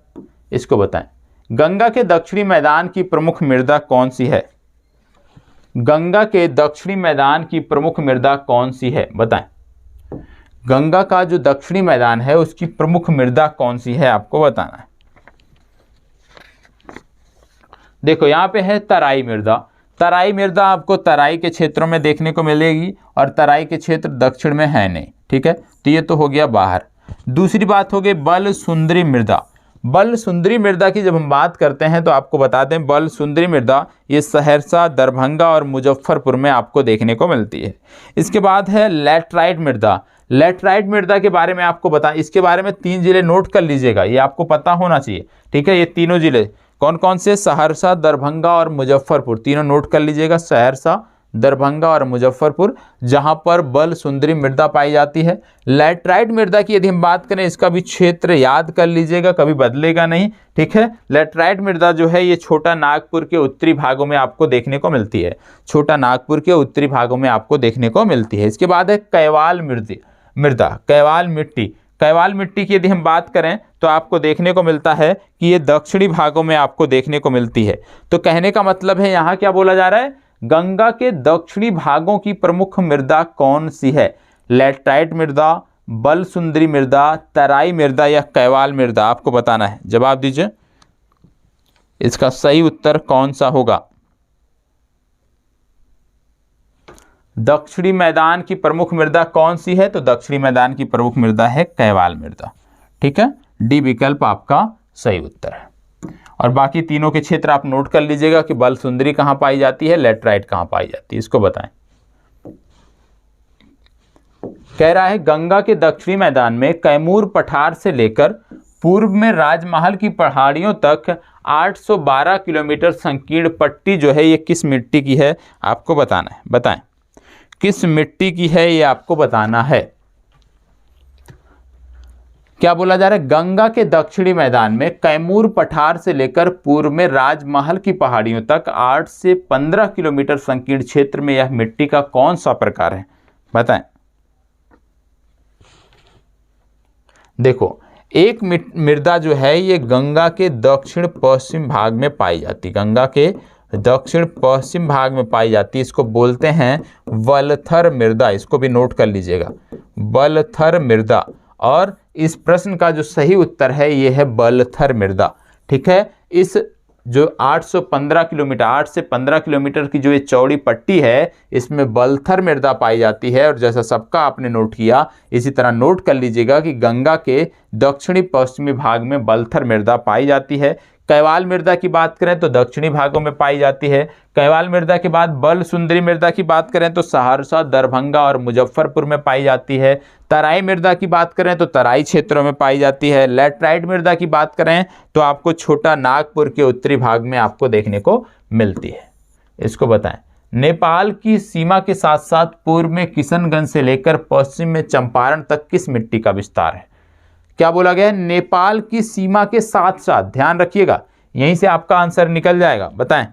इसको बताएं गंगा के दक्षिणी मैदान की प्रमुख मृदा कौन सी है? गंगा के दक्षिणी मैदान की प्रमुख मृदा कौन सी है? बताएं गंगा का जो दक्षिणी मैदान है उसकी प्रमुख मृदा कौन सी है, आपको बताना है। देखो यहाँ पे है तराई मृदा। तराई मृदा आपको तराई के क्षेत्रों में देखने को मिलेगी और तराई के क्षेत्र दक्षिण में है नहीं। ठीक है, तो ये तो हो गया बाहर। दूसरी बात हो गई बल सुंदरी मृदा। बल सुंदरी मृदा की जब हम बात करते हैं तो आपको बता दें बल सुंदरी मृदा ये सहरसा, दरभंगा और मुजफ्फरपुर में आपको देखने को मिलती है। इसके बाद है लैटराइट मृदा। लैटराइट मृदा के बारे में आपको बता, इसके बारे में 3 जिले नोट कर लीजिएगा, ये आपको पता होना चाहिए। ठीक है, ये तीनों जिले कौन कौन से? सहरसा, दरभंगा और मुजफ्फरपुर, तीनों नोट कर लीजिएगा। सहरसा, दरभंगा और मुजफ्फरपुर, जहां पर बल सुंदरी मृदा पाई जाती है। लैटराइट मृदा की यदि हम बात करें इसका भी क्षेत्र याद कर लीजिएगा, कभी बदलेगा नहीं। ठीक है, लैटराइट मृदा जो है ये छोटा नागपुर के उत्तरी भागों में आपको देखने को मिलती है। छोटा नागपुर के उत्तरी भागों में आपको देखने को मिलती है। इसके बाद है कैवाल मृदा, कैवाल मिट्टी। कैवाल मिट्टी की यदि हम बात करें तो आपको देखने को मिलता है कि ये दक्षिणी भागों में आपको देखने को मिलती है। तो कहने का मतलब है यहाँ क्या बोला जा रहा है? गंगा के दक्षिणी भागों की प्रमुख मृदा कौन सी है? लैटराइट मृदा, बल सुंदरी मृदा, तराई मृदा या कैवाल मृदा, आपको बताना है। जवाब दीजिए, इसका सही उत्तर कौन सा होगा? दक्षिणी मैदान की प्रमुख मृदा कौन सी है? तो दक्षिणी मैदान की प्रमुख मृदा है कैवाल मृदा। ठीक है, डी विकल्प आपका सही उत्तर है। और बाकी तीनों के क्षेत्र आप नोट कर लीजिएगा कि बल सुंदरी कहां पाई जाती है, लैटराइट कहां पाई जाती है, इसको बताएं। कह रहा है गंगा के दक्षिणी मैदान में कैमूर पठार से लेकर पूर्व में राजमहल की पहाड़ियों तक 812 किलोमीटर संकीर्ण पट्टी जो है ये किस मिट्टी की है, आपको बताना है। बताएं किस मिट्टी की है, ये आपको बताना है। क्या बोला जा रहा है? गंगा के दक्षिणी मैदान में कैमूर पठार से लेकर पूर्व में राजमहल की पहाड़ियों तक 8 से 15 किलोमीटर संकीर्ण क्षेत्र में यह मिट्टी का कौन सा प्रकार है, बताएं। देखो एक मृदा जो है ये गंगा के दक्षिण पश्चिम भाग में पाई जाती है। गंगा के दक्षिण पश्चिम भाग में पाई जाती है, इसको बोलते हैं वलथर मृदा। इसको भी नोट कर लीजिएगा, वलथर मृदा। और इस प्रश्न का जो सही उत्तर है ये है बलथर मृदा। ठीक है, इस जो 815 किलोमीटर 8 से 15 किलोमीटर की जो ये चौड़ी पट्टी है इसमें बलथर मृदा पाई जाती है। और जैसा सबका आपने नोट किया इसी तरह नोट कर लीजिएगा कि गंगा के दक्षिणी पश्चिमी भाग में बलथर मृदा पाई जाती है। कैवाल मृदा की बात करें तो दक्षिणी भागों में पाई जाती है। कैवाल मृदा के बाद बल सुंदरी मृदा की बात करें तो सहरसा, दरभंगा और मुजफ्फरपुर में पाई जाती है। तराई मृदा की बात करें तो तराई क्षेत्रों में पाई जाती है। लैटराइट मृदा की बात करें तो आपको छोटा नागपुर के उत्तरी भाग में आपको देखने को मिलती है। इसको बताएं, नेपाल की सीमा के साथ साथ पूर्व में किशनगंज से लेकर पश्चिम में चंपारण तक किस मिट्टी का विस्तार है? क्या बोला गया है? नेपाल की सीमा के साथ साथ, ध्यान रखिएगा यहीं से आपका आंसर निकल जाएगा। बताएं,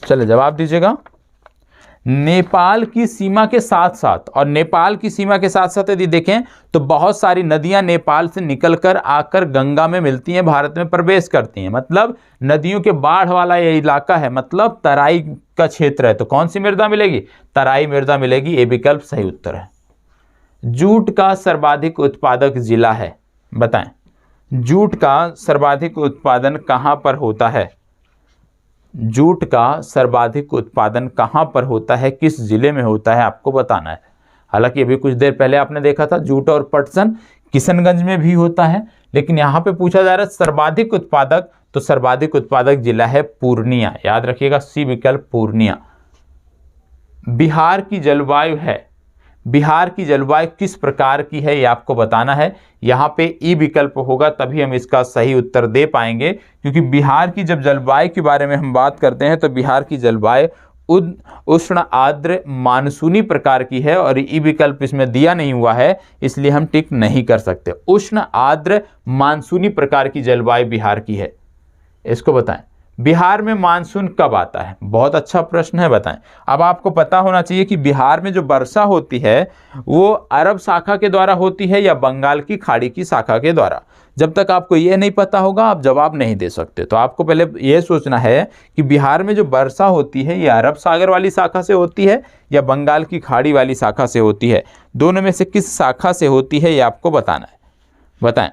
चले जवाब दीजिएगा। नेपाल की सीमा के साथ साथ, और नेपाल की सीमा के साथ साथ यदि देखें तो बहुत सारी नदियां नेपाल से निकलकर आकर गंगा में मिलती हैं, भारत में प्रवेश करती हैं। मतलब नदियों के बाढ़ वाला ये इलाका है, मतलब तराई का क्षेत्र है। तो कौन सी मृदा मिलेगी? तराई मृदा मिलेगी। ये विकल्प सही उत्तर है। जूट का सर्वाधिक उत्पादक जिला है, बताएं जूट का सर्वाधिक उत्पादन कहां पर होता है? जूट का सर्वाधिक उत्पादन कहां पर होता है, किस जिले में होता है, आपको बताना है। हालांकि अभी कुछ देर पहले आपने देखा था जूट और पटसन किशनगंज में भी होता है, लेकिन यहां पे पूछा जा रहा है सर्वाधिक उत्पादक, तो सर्वाधिक उत्पादक जिला है पूर्णिया। याद रखिएगा सी विकल्प पूर्णिया। बिहार की जलवायु है, बिहार की जलवायु किस प्रकार की है ये आपको बताना है। यहाँ पे ई विकल्प होगा तभी हम इसका सही उत्तर दे पाएंगे, क्योंकि बिहार की जब जलवायु के बारे में हम बात करते हैं तो बिहार की जलवायु उष्ण आर्द्र मानसूनी प्रकार की है, और ई विकल्प इसमें दिया नहीं हुआ है इसलिए हम टिक नहीं कर सकते। उष्ण आर्द्र मानसूनी प्रकार की जलवायु बिहार की है। इसको बताएं, बिहार में मानसून कब आता है? बहुत अच्छा प्रश्न है, बताएं। अब आपको पता होना चाहिए कि बिहार में जो वर्षा होती है वो अरब शाखा के द्वारा होती है या बंगाल की खाड़ी की शाखा के द्वारा। जब तक आपको ये नहीं पता होगा आप जवाब नहीं दे सकते। तो आपको पहले ये सोचना है कि बिहार में जो वर्षा होती है ये अरब सागर वाली शाखा से होती है या बंगाल की खाड़ी वाली शाखा से होती है। दोनों में से किस शाखा से होती है ये आपको बताना है, बताएं।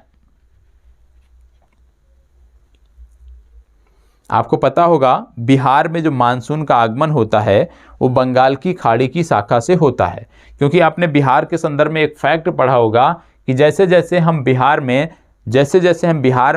आपको पता होगा बिहार में जो मानसून का आगमन होता है वो बंगाल की खाड़ी की शाखा से होता है, क्योंकि आपने बिहार के संदर्भ में एक फैक्ट पढ़ा होगा कि जैसे जैसे हम बिहार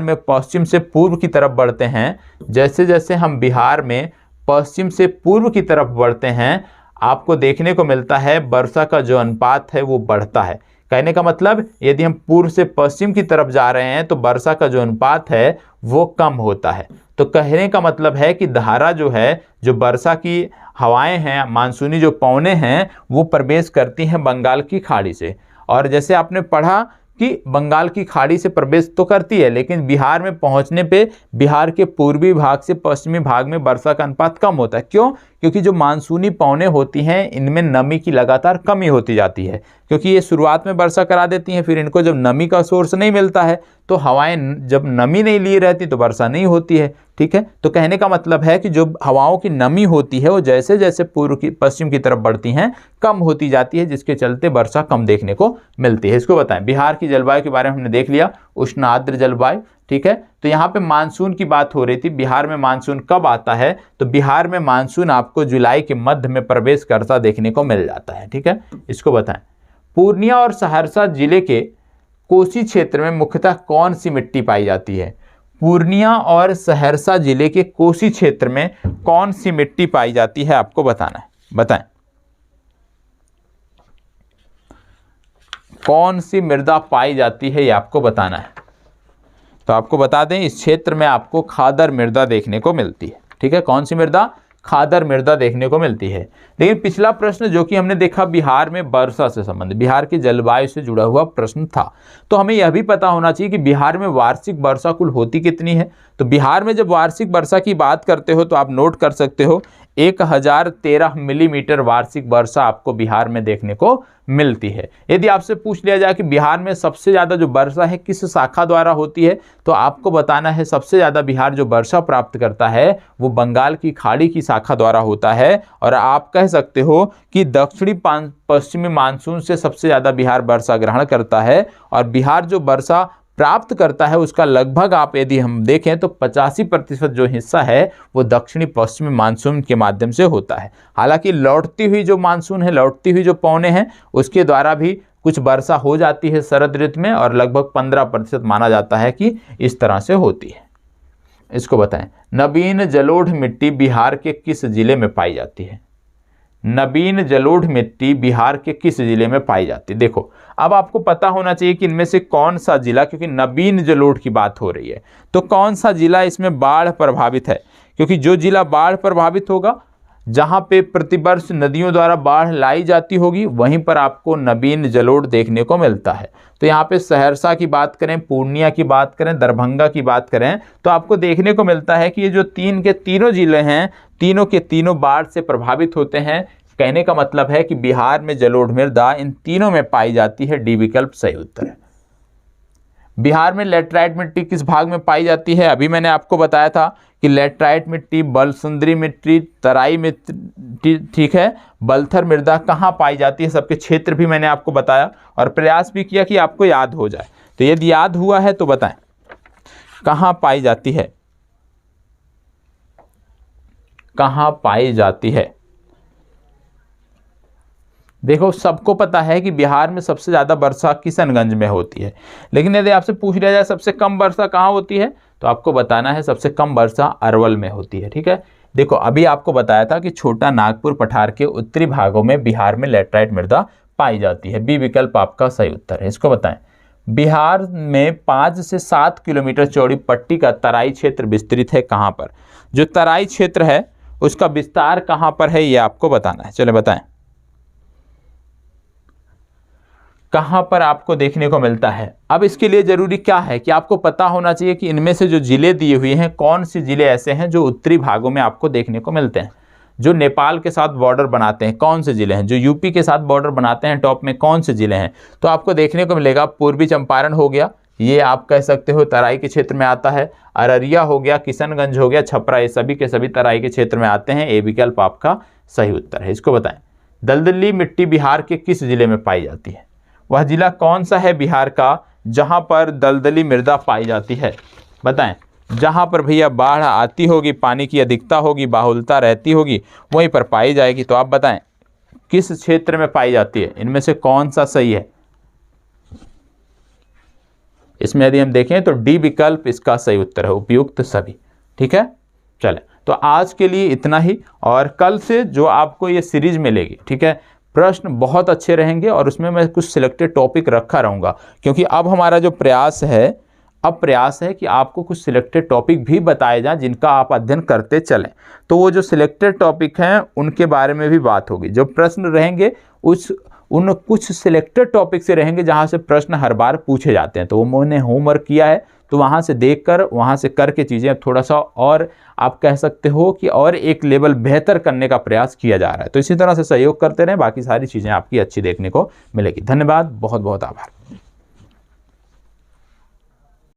में पश्चिम से पूर्व की तरफ बढ़ते हैं, जैसे जैसे हम बिहार में पश्चिम से पूर्व की तरफ बढ़ते हैं, आपको देखने को मिलता है वर्षा का जो अनुपात है वो बढ़ता है। कहने का मतलब यदि हम पूर्व से पश्चिम की तरफ जा रहे हैं तो वर्षा का जो अनुपात है वो कम होता है। तो कहने का मतलब है कि धारा जो है, जो वर्षा की हवाएं हैं, मानसूनी जो पवनें हैं वो प्रवेश करती हैं बंगाल की खाड़ी से। और जैसे आपने पढ़ा कि बंगाल की खाड़ी से प्रवेश तो करती है, लेकिन बिहार में पहुंचने पे बिहार के पूर्वी भाग से पश्चिमी भाग में वर्षा का अनुपात कम होता है। क्यों? क्योंकि जो मानसूनी पवनें होती हैं इनमें नमी की लगातार कमी होती जाती है, क्योंकि ये शुरुआत में वर्षा करा देती हैं, फिर इनको जब नमी का सोर्स नहीं मिलता है तो हवाएं जब नमी नहीं लिए रहती तो वर्षा नहीं होती है। ठीक है, तो कहने का मतलब है कि जो हवाओं की नमी होती है वो जैसे जैसे पूर्व की पश्चिम की तरफ बढ़ती हैं कम होती जाती है, जिसके चलते वर्षा कम देखने को मिलती है। इसको बताएं। बिहार की जलवायु के बारे में हमने देख लिया, उष्ण आर्द्र जलवायु। ठीक है, तो यहाँ पे मानसून की बात हो रही थी। बिहार में मानसून कब आता है? तो बिहार में मानसून आपको जुलाई के मध्य में प्रवेश करता देखने को मिल जाता है। ठीक है, इसको बताएं। पूर्णिया और सहरसा जिले के कोसी क्षेत्र में मुख्यतः कौन सी मिट्टी पाई जाती है? पूर्णिया और सहरसा जिले के कोसी क्षेत्र में कौन सी मिट्टी पाई जाती है आपको बताना है, बताएं। कौन सी मृदा पाई जाती है ये आपको बताना है। तो आपको बता दें इस क्षेत्र में आपको खादर मृदा देखने को मिलती है। ठीक है, कौन सी मृदा? खादर मृदा देखने को मिलती है। लेकिन पिछला प्रश्न जो कि हमने देखा बिहार में वर्षा से संबंधित, बिहार की जलवायु से जुड़ा हुआ प्रश्न था, तो हमें यह भी पता होना चाहिए कि बिहार में वार्षिक वर्षा कुल होती कितनी है। तो बिहार में जब वार्षिक वर्षा की बात करते हो तो आप नोट कर सकते हो 1013 मिलीमीटर वार्षिक वर्षा आपको बिहार में देखने को मिलती है। यदि आपसे पूछ लिया जाए कि बिहार में सबसे ज़्यादा जो वर्षा है किस शाखा द्वारा होती है, तो आपको बताना है सबसे ज़्यादा बिहार जो वर्षा प्राप्त करता है वो बंगाल की खाड़ी की शाखा द्वारा होता है। और आप कह सकते हो कि दक्षिणी पश्चिमी मानसून से सबसे ज़्यादा बिहार वर्षा ग्रहण करता है, और बिहार जो वर्षा प्राप्त करता है उसका लगभग आप यदि हम देखें तो 85% जो हिस्सा है वो दक्षिणी पश्चिमी मानसून के माध्यम से होता है। हालांकि लौटती हुई जो मानसून है, लौटती हुई जो पवनें हैं उसके द्वारा भी कुछ वर्षा हो जाती है शरद ऋतु में, और लगभग 15% माना जाता है कि इस तरह से होती है। इसको बताएं। नवीन जलोढ़ मिट्टी बिहार के किस जिले में पाई जाती है? नवीन जलोढ़ मिट्टी बिहार के किस जिले में पाई जाती है? देखो, अब आपको पता होना चाहिए कि इनमें से कौन सा जिला, क्योंकि नवीन जलोढ़ की बात हो रही है तो कौन सा जिला इसमें बाढ़ प्रभावित है। क्योंकि जो जिला बाढ़ प्रभावित होगा, जहां पे प्रतिवर्ष नदियों द्वारा बाढ़ लाई जाती होगी, वहीं पर आपको नवीन जलोढ़ देखने को मिलता है। तो यहाँ पे सहरसा की बात करें, पूर्णिया की बात करें, दरभंगा की बात करें, तो आपको देखने को मिलता है कि ये जो तीन के तीनों जिले हैं, तीनों के तीनों बाढ़ से प्रभावित होते हैं। कहने का मतलब है कि बिहार में जलोढ़ मृदा इन तीनों में पाई जाती है। डी विकल्प सही उत्तर है। बिहार में लेटराइट मिट्टी किस भाग में पाई जाती है? अभी मैंने आपको बताया था कि लेटराइट मिट्टी, बलसुंदरी मिट्टी, तराई मिट्टी, ठीक है, बलथर मृदा कहाँ पाई जाती है, सबके क्षेत्र भी मैंने आपको बताया और प्रयास भी किया कि आपको याद हो जाए। तो यदि याद हुआ है तो बताएं कहाँ पाई जाती है, कहाँ पाई जाती है। देखो, सबको पता है कि बिहार में सबसे ज़्यादा वर्षा किशनगंज में होती है, लेकिन यदि आपसे पूछ लिया जाए सबसे कम वर्षा कहाँ होती है, तो आपको बताना है सबसे कम वर्षा अरवल में होती है। ठीक है, देखो अभी आपको बताया था कि छोटा नागपुर पठार के उत्तरी भागों में बिहार में लेटराइट मृदा पाई जाती है? बी विकल्प आपका सही उत्तर है। इसको बताएं। बिहार में 5 से 7 किलोमीटर चौड़ी पट्टी का तराई क्षेत्र विस्तृत है कहाँ पर? जो तराई क्षेत्र है उसका विस्तार कहाँ पर है ये आपको बताना है। चले बताएं कहाँ पर आपको देखने को मिलता है। अब इसके लिए जरूरी क्या है कि आपको पता होना चाहिए कि इनमें से जो जिले दिए हुए हैं कौन से जिले ऐसे हैं जो उत्तरी भागों में आपको देखने को मिलते हैं, जो नेपाल के साथ बॉर्डर बनाते हैं कौन से जिले हैं, जो यूपी के साथ बॉर्डर बनाते हैं टॉप में कौन से जिले हैं। तो आपको देखने को मिलेगा पूर्वी चंपारण हो गया, ये आप कह सकते हो तराई के क्षेत्र में आता है। अररिया हो गया, किशनगंज हो गया, छपरा, ये सभी के सभी तराई के क्षेत्र में आते हैं। ए विकल्प आपका सही उत्तर है। इसको बताएं। दलदली मिट्टी बिहार के किस जिले में पाई जाती है? वह जिला कौन सा है बिहार का जहां पर दलदली मृदा पाई जाती है? बताएं। जहां पर भैया बाढ़ आती होगी, पानी की अधिकता होगी, बाहुलता रहती होगी, वहीं पर पाई जाएगी। तो आप बताएं किस क्षेत्र में पाई जाती है, इनमें से कौन सा सही है? इसमें यदि हम देखें तो डी विकल्प इसका सही उत्तर है, उपयुक्त सभी। ठीक है, चले तो आज के लिए इतना ही, और कल से जो आपको ये सीरीज मिलेगी, ठीक है, प्रश्न बहुत अच्छे रहेंगे और उसमें मैं कुछ सिलेक्टेड टॉपिक रखा रहूँगा, क्योंकि अब हमारा जो प्रयास है कि आपको कुछ सिलेक्टेड टॉपिक भी बताए जाएं जिनका आप अध्ययन करते चलें। तो वो जो सिलेक्टेड टॉपिक हैं उनके बारे में भी बात होगी। जो प्रश्न रहेंगे उन कुछ सिलेक्टेड टॉपिक से रहेंगे जहाँ से प्रश्न हर बार पूछे जाते हैं। तो वो मैंने होमवर्क किया है, तो वहाँ से देखकर, वहाँ से करके चीज़ें थोड़ा सा और आप कह सकते हो कि और एक लेवल बेहतर करने का प्रयास किया जा रहा है। तो इसी तरह से सहयोग करते रहें, बाकी सारी चीज़ें आपकी अच्छी देखने को मिलेगी। धन्यवाद, बहुत बहुत आभार।